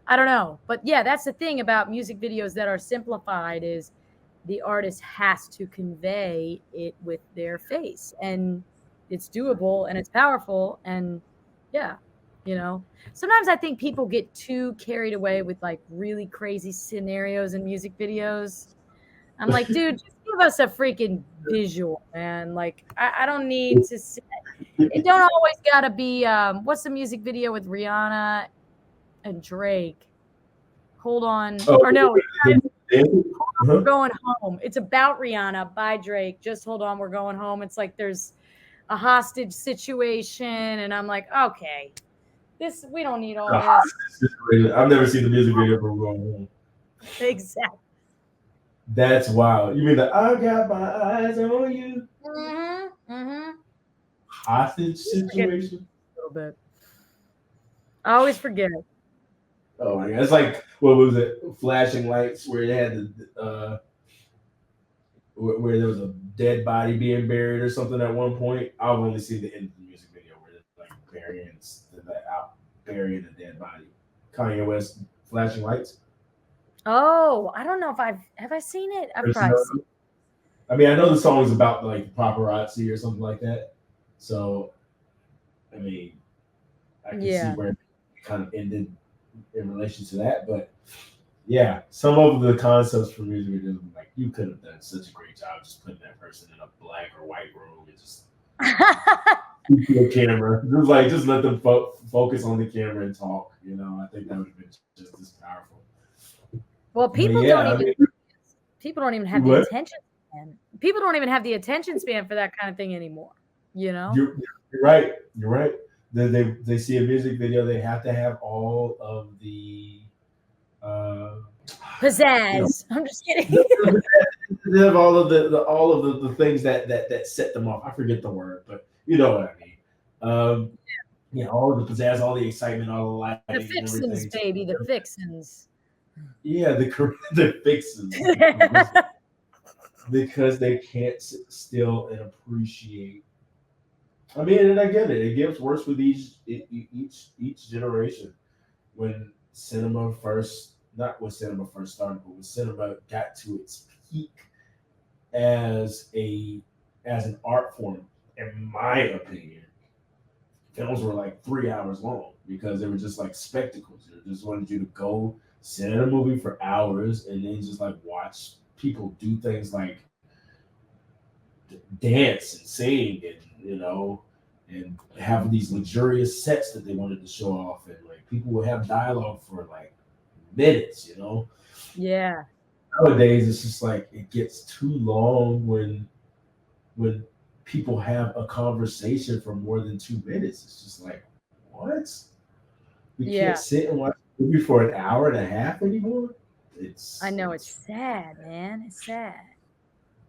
I don't know. But yeah, that's the thing about music videos that are simplified is the artist has to convey it with their face, and it's doable and it's powerful, and yeah, sometimes I think people get too carried away with like really crazy scenarios in music videos. I'm like, dude, just give us a freaking visual, man. Like, I don't need to see it. Don't always gotta be what's the music video with Rihanna and Drake? Hold on. Oh, Or no, we're uh-huh. going home. It's about Rihanna by Drake. Just hold on, we're going home. It's like there's a hostage situation, and I'm like, okay, this we don't need all The this. hostage situation. I've never seen the music video for Going Home. Exactly. That's wild. You mean the I got my eyes on you Mm-hmm. hostage Forget situation? a little bit. I always forget it. Oh my god! It's like what was it? Flashing lights where they had where there was a dead body being buried or something at one point. I've only seen the end of the music video where they're like burying a dead body. Kanye West, Flashing Lights. Oh, I don't know if I seen it. I've Or probably seen I mean, I know the song is about like paparazzi or something like that. So, I mean, I it. can see Yeah. where it kind of ended in relation to that. But yeah, some of the concepts for music videos, like you could have done such a great job just putting that person in a black or white room and just the camera. Just let them focus on the camera and talk. I think that would have been just as powerful. Well, But yeah, I mean, people don't even have the what? attention span. People don't even have the attention span for that kind of thing anymore. You know? You're right. You're right. They see a music video, they have to have all of the uh, you know Pizzazz. I'm just kidding. they have all of all of the things that set them off. I forget the word, but you know what I mean. Um, all of the pizzazz, all the excitement, all the lighting The and everything. fixins, baby, the fixins. Yeah, the fixes because they can't sit still and appreciate. I mean, and I get it. It gets worse with each generation. When cinema first, not when cinema first started, but when cinema got to its peak as a as an art form, in my opinion, films were like 3 hours long because they were just like spectacles. They just wanted you to go sit in a movie for hours and then just like watch people do things like dance and sing and and have these luxurious sets that they wanted to show off and like people would have dialogue for like minutes. Yeah. Nowadays it's just like it gets too long when people have a conversation for more than 2 minutes. It's just like what? We can't Yeah. sit and watch a movie for an hour and a half anymore. I know it's It's sad, man. It's sad.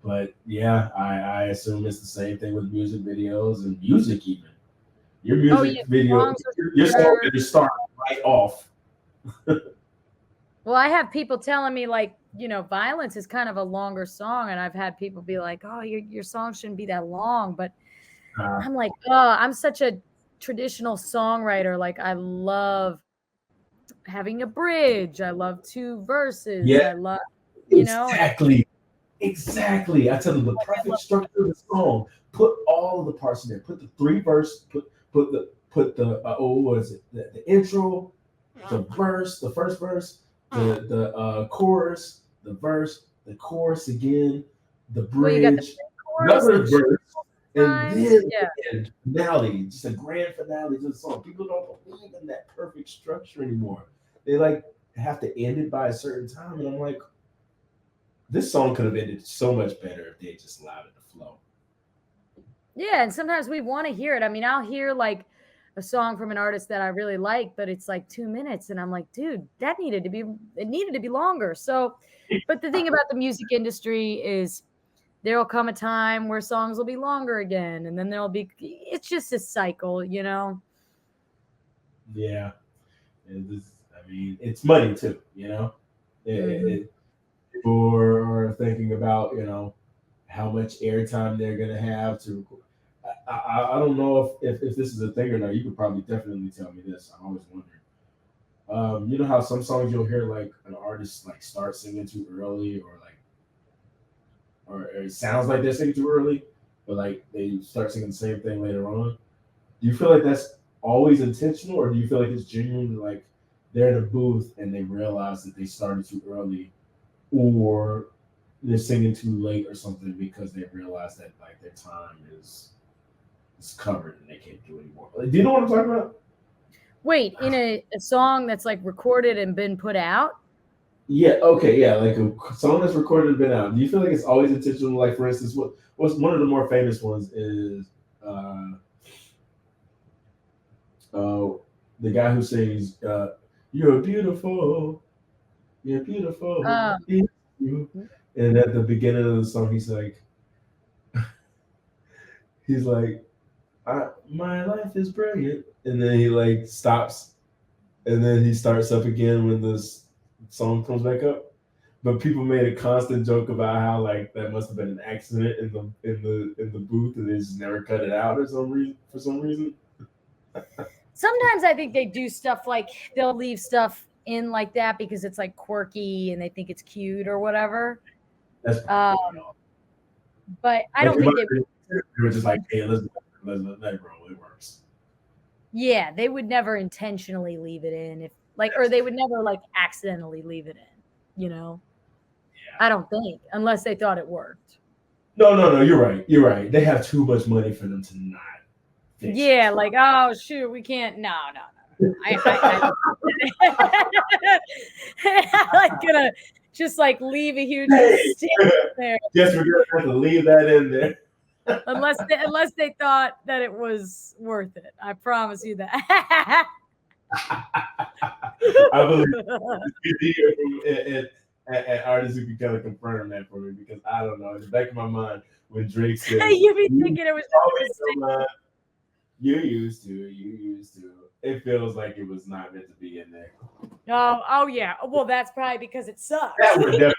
But yeah, I assume it's the same thing with music videos and music even. Your Oh yeah, music video, songs your song are. can just start right off. Well, I have people telling me like, Violence is kind of a longer song, and I've had people be like, "Oh, your song shouldn't be that long," but Uh, I'm like, "Oh, I'm such a traditional songwriter. Like, I love having a bridge. I love two verses. yeah, I love, like exactly. I tell them the I perfect love, structure of the song. Put all of the parts in there. Put the three verse. Put the what is it? The intro, the verse, the first verse, the chorus, the verse, the chorus again, the well, you got the bridge, chorus, the another verse, and chimes. then Yeah. the finale, just a grand finale to the song. People don't believe in that perfect structure anymore. They like have to end it by a certain time, and I'm like, this song could have ended so much better if they just allowed it to flow. Yeah, and sometimes we want to hear it. I mean, I'll hear like a song from an artist that I really like, but it's like 2 minutes, and I'm like, dude, it needed to be longer. So, but the thing about the music industry is there'll come a time where songs will be longer again, and then it's just a cycle, you know? Yeah, I mean, it's money too. It, Hmm. it, people are thinking about how much airtime they're gonna have to. I don't know if this is a thing or not. You could probably definitely tell me this. I always wondered. You know how some songs you'll hear like an artist like start singing too early, or it sounds like they're singing too early, but like they start singing the same thing later on. Do you feel like that's always intentional, or do you feel like it's genuine? Like they're in a booth and they realize that they started too early, or they're singing too late or something because they realize that like their time is covered and they can't do anymore. Like, do you know what I'm talking about? Wait, in a song that's like recorded and been put out? Yeah. Okay. Yeah. Like a song that's recorded and been out. Do you feel like it's always intentional? Like for instance, what's one of the more famous ones is uh, uh, the guy who sings "You're beautiful, you're beautiful, Um, it's you," and at the beginning of the song, he's like, my life is brilliant, and then he like stops, and then he starts up again when song comes back up. But people made a constant joke about how like that must have been an accident in the booth, and they just never cut it out or some reason for some reason. Sometimes I think they do stuff like they'll leave stuff in like that because it's like quirky and they think it's cute or whatever. That's Um, probably all. but I Like don't think they were just like, hey, let's let it roll. It works. yeah, they would never intentionally leave it in if like, or they would never like accidentally leave it in, you know? Yeah. I don't think, unless they thought it worked. No, no, no. You're right. You're right. They have too much money for them to not fix it. Yeah, like, oh shoot, we can't. No, no, no, no. I'm like gonna just like leave a huge Hey, mistake there, guess we're gonna have to leave that in there. unless they thought that it was worth it. I promise you that. I believe you hear from and artists who can kind of confirm that for me because I don't know. In the back of my mind, when Drake says, You be "You thinking it was just a always mistake. know mine, you used to," it feels like it was not meant to be in there. Oh, oh yeah. Well, that's probably because it sucks. That would definitely.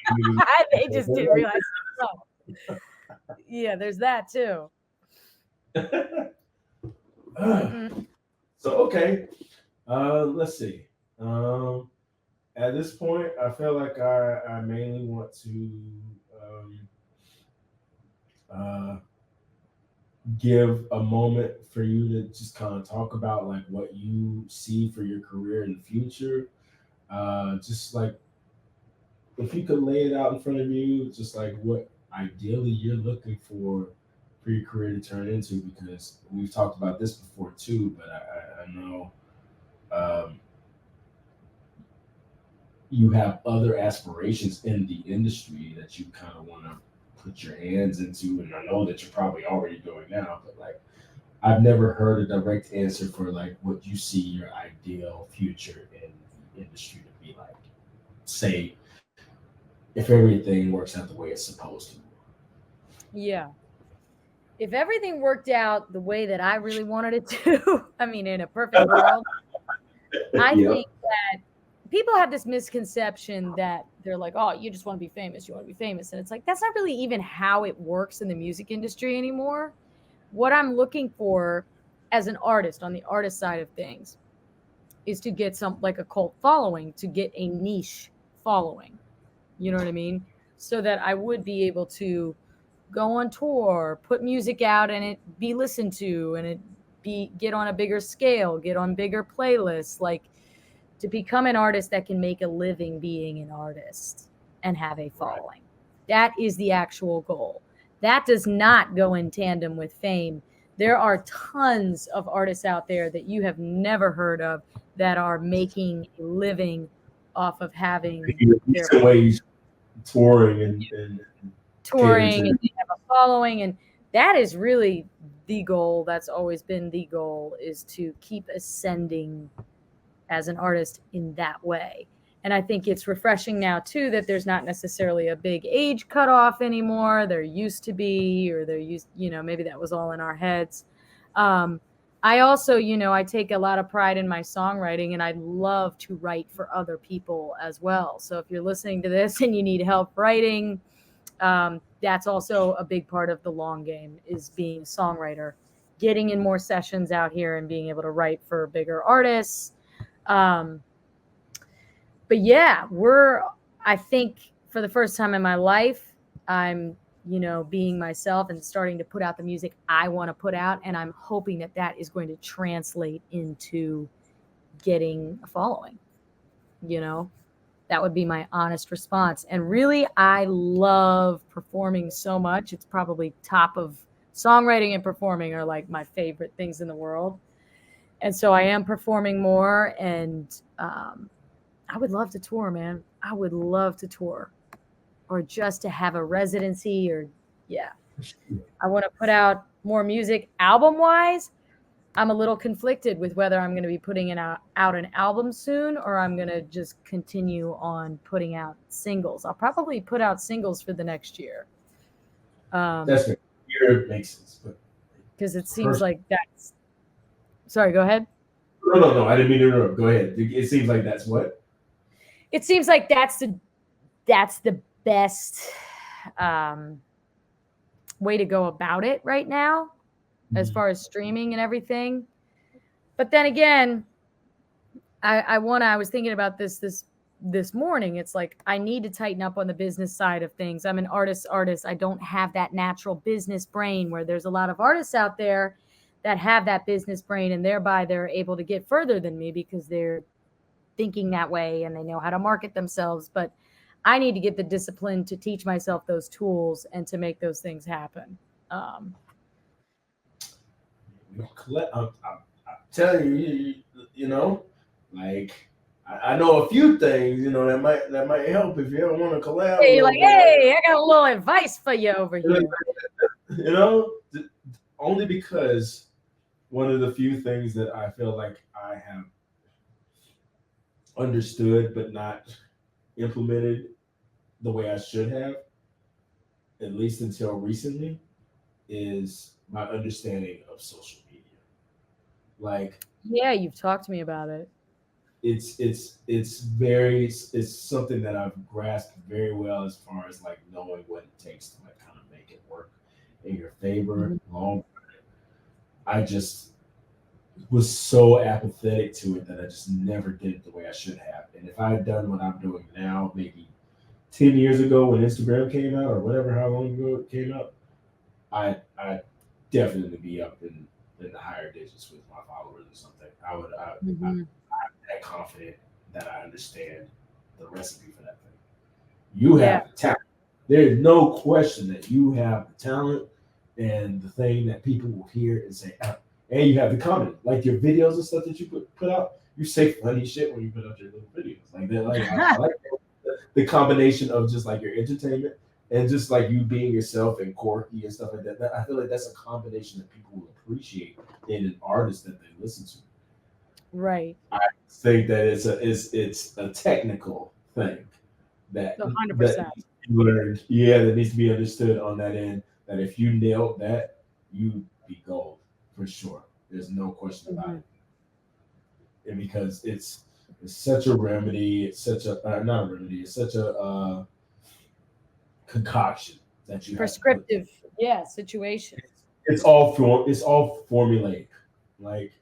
They just didn't realize it sucked. Yeah, there's that too. Mm-mm. So okay, let's see. Um, at this point, I feel like I mainly want to um, uh, give a moment for you to just kind of talk about like what you see for your career in the future. Just like if you could lay it out in front of you, just like what ideally you're looking for your career to turn into, because we've talked about this before too, but I know um, you have other aspirations in the industry that you kind of want to put your hands into, and I know that you're probably already doing now, but like I've never heard a direct answer for like what you see your ideal future in the industry to be like. Say if everything works out the way it's supposed to. Yeah. If everything worked out the way that I really wanted it to, I mean, in a perfect world, I Yep. think that people have this misconception that they're like, oh, you just want to be famous. You want to be famous. And it's like, that's not really even how it works in the music industry anymore. What I'm looking for as an artist on the artist side of things is to get some like a cult following, to get a niche following. You know what I mean? So that I would be able to go on tour, put music out and it be listened to and it be get on a bigger scale, get on bigger playlists, like to become an artist that can make a living being an artist and have a Right. following. That is the actual goal. That does not go in tandem with fame. There are tons of artists out there that you have never heard of that are making a living off of having In their decent ways, touring and catering touring to. and they have a following, and that is really the goal. That's always been the goal, is to keep ascending as an artist in that way. And I think it's refreshing now too that there's not necessarily a big age cutoff anymore. There used to be, or there used, maybe that was all in our heads. I also, I take a lot of pride in my songwriting, and I love to write for other people as well. So if you're listening to this and you need help writing, that's also a big part of the long game, is being a songwriter, getting in more sessions out here and being able to write for bigger artists. But yeah, I think for the first time in my life, I'm, being myself and starting to put out the music I want to put out. And I'm hoping that that is going to translate into getting a following, that would be my honest response. And really, I love performing so much. It's probably top of songwriting and performing are like my favorite things in the world. And so I am performing more, and I would love to tour, man. I would love to tour, or just to have a residency, or I want to put out more music. Album wise, I'm a little conflicted with whether I'm going to be putting out an album soon, or I'm going to just continue on putting out singles. I'll probably put out singles for the next year. That's fair. Year makes sense, but because it seems like that's. Sorry, go ahead. No. I didn't mean to interrupt. Go ahead. It seems like that's what. It seems like that's the best way to go about it right now, as far as streaming and everything. But then again, I was thinking about this morning. It's like, I need to tighten up on the business side of things. I'm an artist. I don't have that natural business brain, where there's a lot of artists out there that have that business brain, and thereby they're able to get further than me because they're thinking that way and they know how to market themselves. But I need to get the discipline to teach myself those tools and to make those things happen. I'm telling you, like, I know a few things, that might help if you ever want to collab. Hey, you're like, hey, I got a little advice for you over here. Only because one of the few things that I feel like I have understood but not implemented the way I should have, at least until recently, is my understanding of social media. Like, yeah, you've talked to me about it. It's something that I've grasped very well, as far as like knowing what it takes to like kind of make it work in your favor. Long, I just was so apathetic to it that I just never did it the way I should have. And if I had done what I'm doing now, maybe 10 years ago when Instagram came out, or whatever, how long ago it came out, I'd definitely be up in the higher digits with my followers or something. I'm that confident that I understand the recipe for that thing. You have the talent. There's no question that you have the talent and the thing that people will hear and say, and you have the comment, like your videos and stuff that you put out. You say funny shit when you put out your little videos like that. Like I like the combination of just like your entertainment and just like you being yourself and quirky and stuff like that. I feel like that's a combination that people will appreciate in an artist that they listen to. Right. I think that it's a technical thing that 100%. that needs to be learned. That needs to be understood on that end. That if you nailed that, you'd be gold for sure. There's no question about it. And because it's such a remedy, it's such a not a remedy, it's such a concoction that you prescriptive situation. It's all formulaic. Like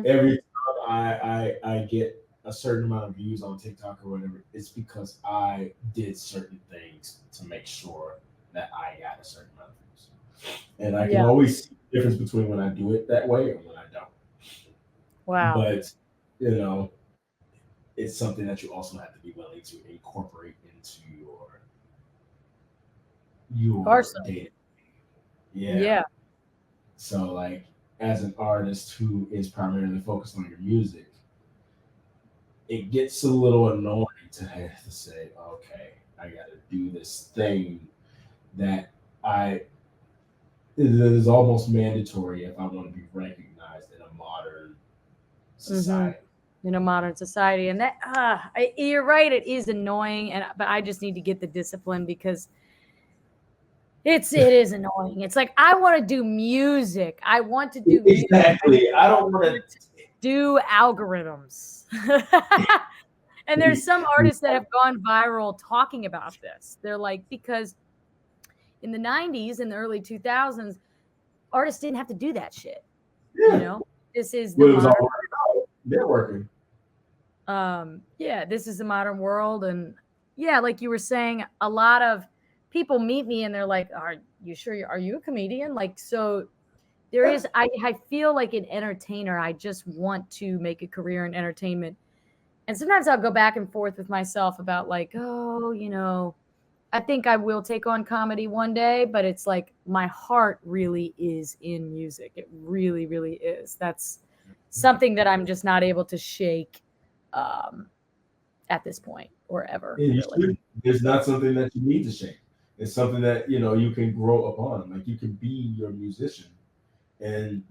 every time I get a certain amount of views on TikTok or whatever, it's because I did certain things to make sure that I got a certain amount of views. And I can always see the difference between when I do it that way and when I don't. Wow. But it's something that you also have to be willing to incorporate into your data. Yeah. So like, as an artist who is primarily focused on your music, it gets a little annoying to have to say, okay, I got to do this thing that I it is almost mandatory if I want to be recognized in a modern society. In a modern society. And that you're right, it is annoying, but I just need to get the discipline because it is annoying. It's like I want to do music. I want to do music. Exactly. I don't want to do algorithms. And there's some artists that have gone viral talking about this. They're like, because in the 90s and the early 2000s, artists didn't have to do that shit. Yeah. You know, this is the modern networking. Yeah, this is the modern world. And yeah, like you were saying, a lot of people meet me and they're like, are you sure are you a comedian? Like, so there is, I feel like an entertainer. I just want to make a career in entertainment. And sometimes I'll go back and forth with myself about like, oh, you know, I think I will take on comedy one day, but it's like my heart really is in music. It really, really is. That's something that I'm just not able to shake at this point or ever. Really. There's not something that you need to shake. It's something that, you know, you can grow upon. Like you can be your musician and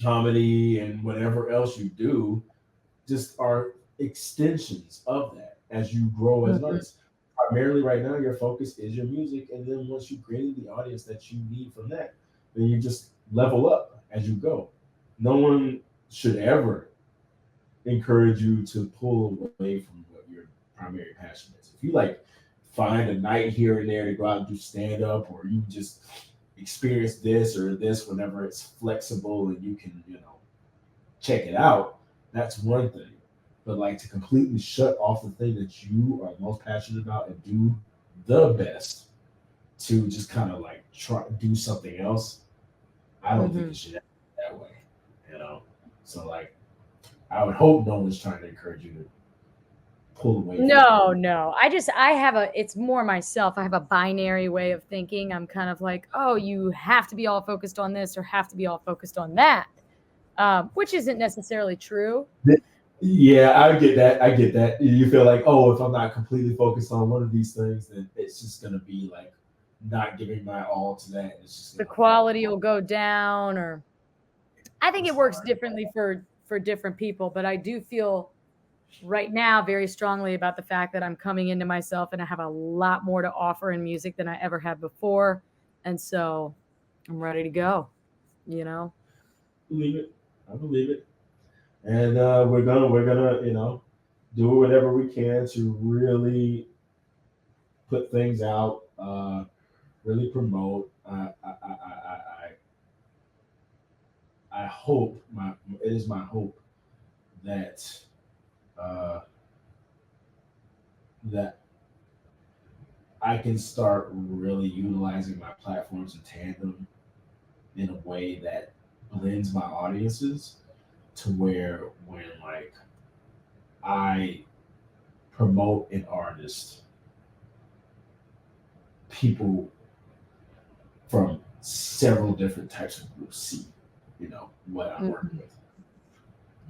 comedy and whatever else you do just are extensions of that as you grow as an artist. Primarily right now, your focus is your music. And then once you create the audience that you need from that, then you just level up as you go. No one should ever encourage you to pull away from what your primary passion is. If you like find a night here and there to go out and do stand up, or you just experience this or this whenever it's flexible and you can, you know, check it out, that's one thing. But like to completely shut off the thing that you are most passionate about and do the best to just kind of like try do something else, I don't think it should happen that way, you know. So like I would hope no one's trying to encourage you to pull away. No. It's more myself. I have a binary way of thinking. I'm kind of like, oh, you have to be all focused on this or have to be all focused on that, which isn't necessarily true. Yeah, I get that. You feel like, oh, if I'm not completely focused on one of these things, then it's just going to be like not giving my all to that. It's just the quality will go down, or I think it works differently for different people. But I do feel right now very strongly about the fact that I'm coming into myself and I have a lot more to offer in music than I ever had before. And so I'm ready to go, you know? I believe it. And we're gonna, you know, do whatever we can to really put things out, really promote. I hope it is my hope that that I can start really utilizing my platforms in tandem in a way that blends my audiences to where when like I promote an artist, people from several different types of groups see, you know, what I'm working with.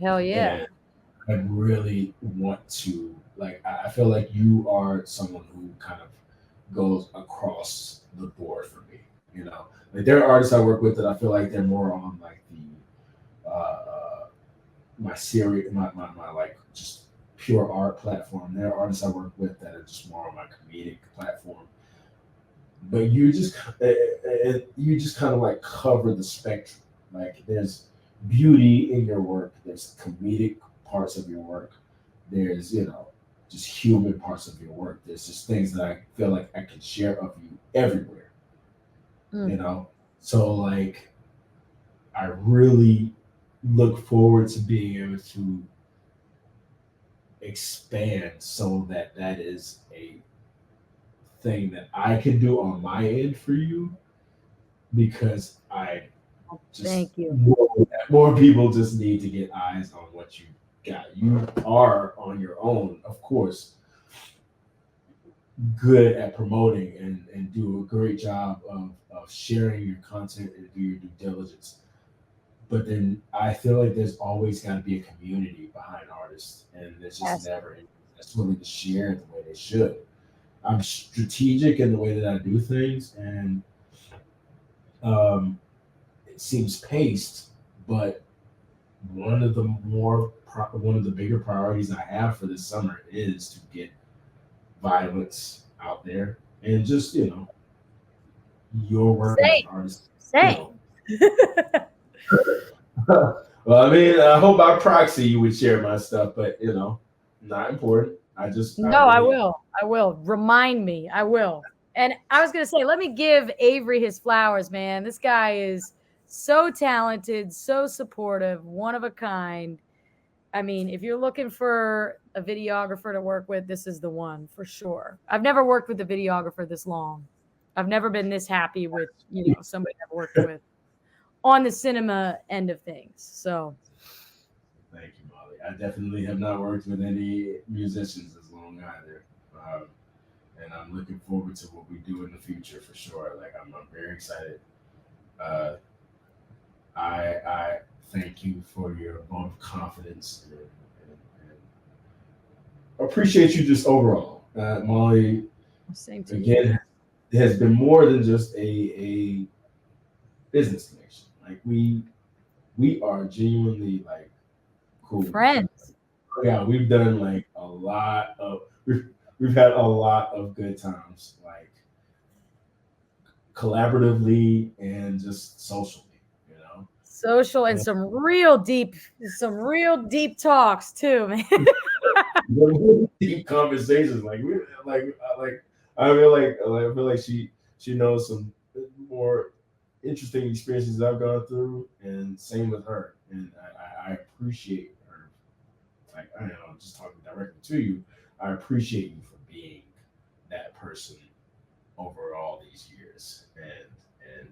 Hell yeah. And I really want to like I feel like you are someone who kind of goes across the board for me. You know, like there are artists I work with that I feel like they're more on like the my series, my like just pure art platform. There are artists I work with that are just more on my comedic platform. But you just kind of like cover the spectrum. Like there's beauty in your work. There's comedic parts of your work. There's, you know, just human parts of your work. There's just things that I feel like I can share of you everywhere. You know? So like I really look forward to being able to expand so that that is a thing that I can do on my end for you, because I just thank you. More people just need to get eyes on what you got. You are on your own, of course, good at promoting and do a great job of sharing your content and do your due diligence. But then I feel like there's always got to be a community behind artists, and there's just never anyone that's willing to share it the way they should. I'm strategic in the way that I do things, and It seems paced, but one of the bigger priorities I have for this summer is to get violence out there and just your work as an Same. artist. Same. Well, I mean, I hope by proxy you would share my stuff, but not important. I will. I will. Remind me. I will. And I was gonna say, let me give Avery his flowers, man. This guy is so talented, so supportive, one of a kind. I mean, if you're looking for a videographer to work with, this is the one for sure. I've never worked with a videographer this long. I've never been this happy with, somebody I've worked with on the cinema end of things. So Thank you, Mollie. I definitely have not worked with any musicians as long either. And I'm looking forward to what we do in the future for sure. Like I'm very excited. I thank you for your vote of confidence and appreciate you just overall. Mollie, same to again, it has been more than just a business connection. Like we are genuinely like cool friends. Yeah, we've done like a lot of we've had a lot of good times, like collaboratively and just socially. Social and some real deep talks too, man. Deep conversations, I feel like she knows some more interesting experiences I've gone through, and same with her. And I appreciate her. Like I know, I'm just talking directly to you. I appreciate you for being that person over all these years, and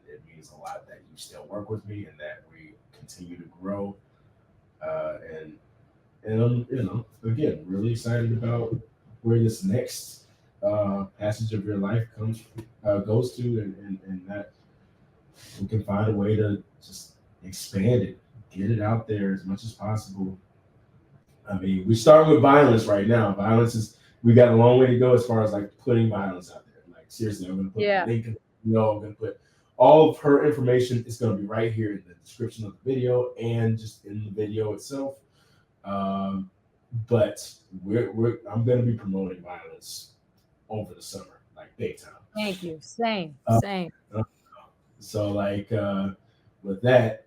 it means a lot that you still work with me and that we continue to grow. And I'm again really excited about where this next passage of your life goes to, and that we can find a way to just expand it, get it out there as much as possible. I mean, we start with violence right now. We got a long way to go as far as like putting violence out there. Like seriously, I'm gonna put the link in I'm gonna put all of her information. It's gonna be right here in the description of the video and just in the video itself. But I'm gonna be promoting violence over the summer, like big time. Thank you. Same. So like with that,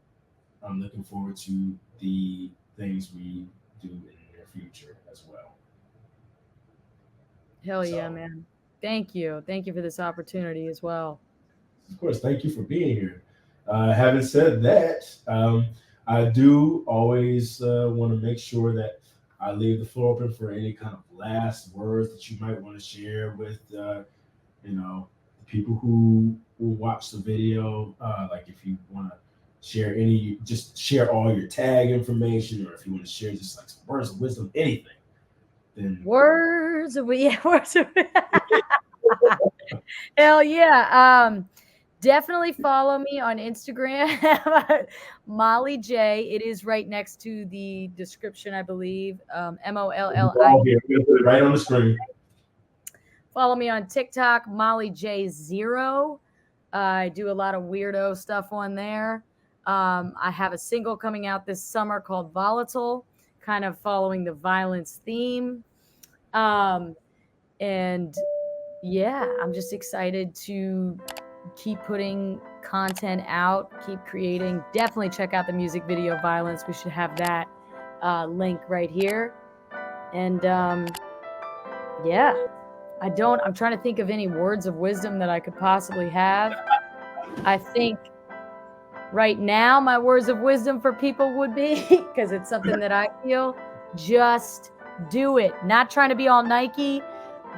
I'm looking forward to the things we do in the near future as well. Hell yeah, man. Thank you. Thank you for this opportunity as well. Of course, thank you for being here. Having said that, I do always want to make sure that I leave the floor open for any kind of last words that you might want to share with the people who will watch the video. Like if you want to share just share all your tag information, or if you want to share just like some words of wisdom, anything. Then words of hell yeah. Definitely follow me on Instagram, MollieJay. It is right next to the description, I believe. MOLLI. Right on the screen. Follow me on TikTok, MollieJay0. I do a lot of weirdo stuff on there. I have a single coming out this summer called Volatile, kind of following the violence theme. And yeah, I'm just excited to keep putting content out, keep creating. Definitely check out the music video Violence. We should have that link right here. And yeah, I'm trying to think of any words of wisdom that I could possibly have. I think right now my words of wisdom for people would be, because it's something that I feel, just do it. Not trying to be all Nike,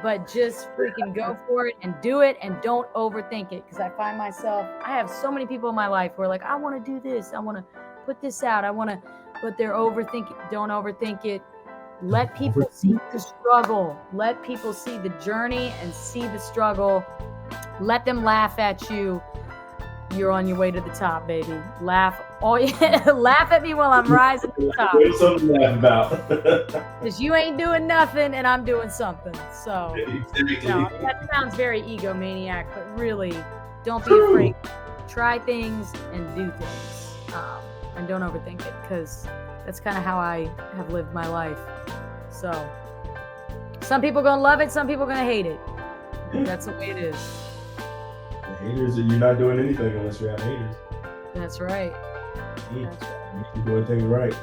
but just freaking go for it and do it, and don't overthink it. Because I find myself, I have so many people in my life who are like, I want to do this, I want to put this out, but they're overthinking. Don't overthink it. Let people see the struggle. Let people see the journey and see the struggle. Let them laugh at you. You're on your way to the top, baby. Laugh at me while I'm rising to the top. There's something to laugh about. Because you ain't doing nothing and I'm doing something. So Exactly. that sounds very egomaniac, but really, don't be afraid. try things and do things, and don't overthink it, because that's kind of how I have lived my life. So some people gonna love it, some people gonna hate it. That's the way it is. The haters, you're not doing anything unless you have haters. That's right. That's right. You're doing things right.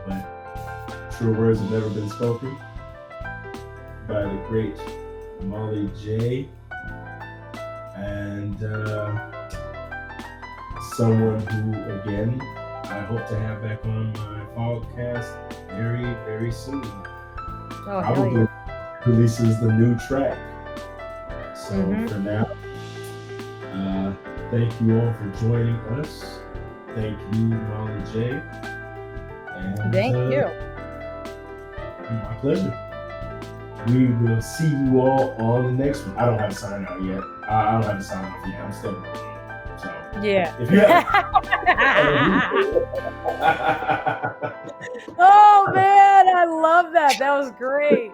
But true words have never been spoken by the great MollieJay, and someone who, again, I hope to have back on my FOGCAST very, very soon. Oh, Probably releases the new track. So for now, thank you all for joining us. Thank you, MollieJay. And thank you. My pleasure. We will see you all on the next one. I don't have a sign out yet. I don't have a sign off yet. I'm still working on it. So Yeah. if you have Oh man, I love that. That was great.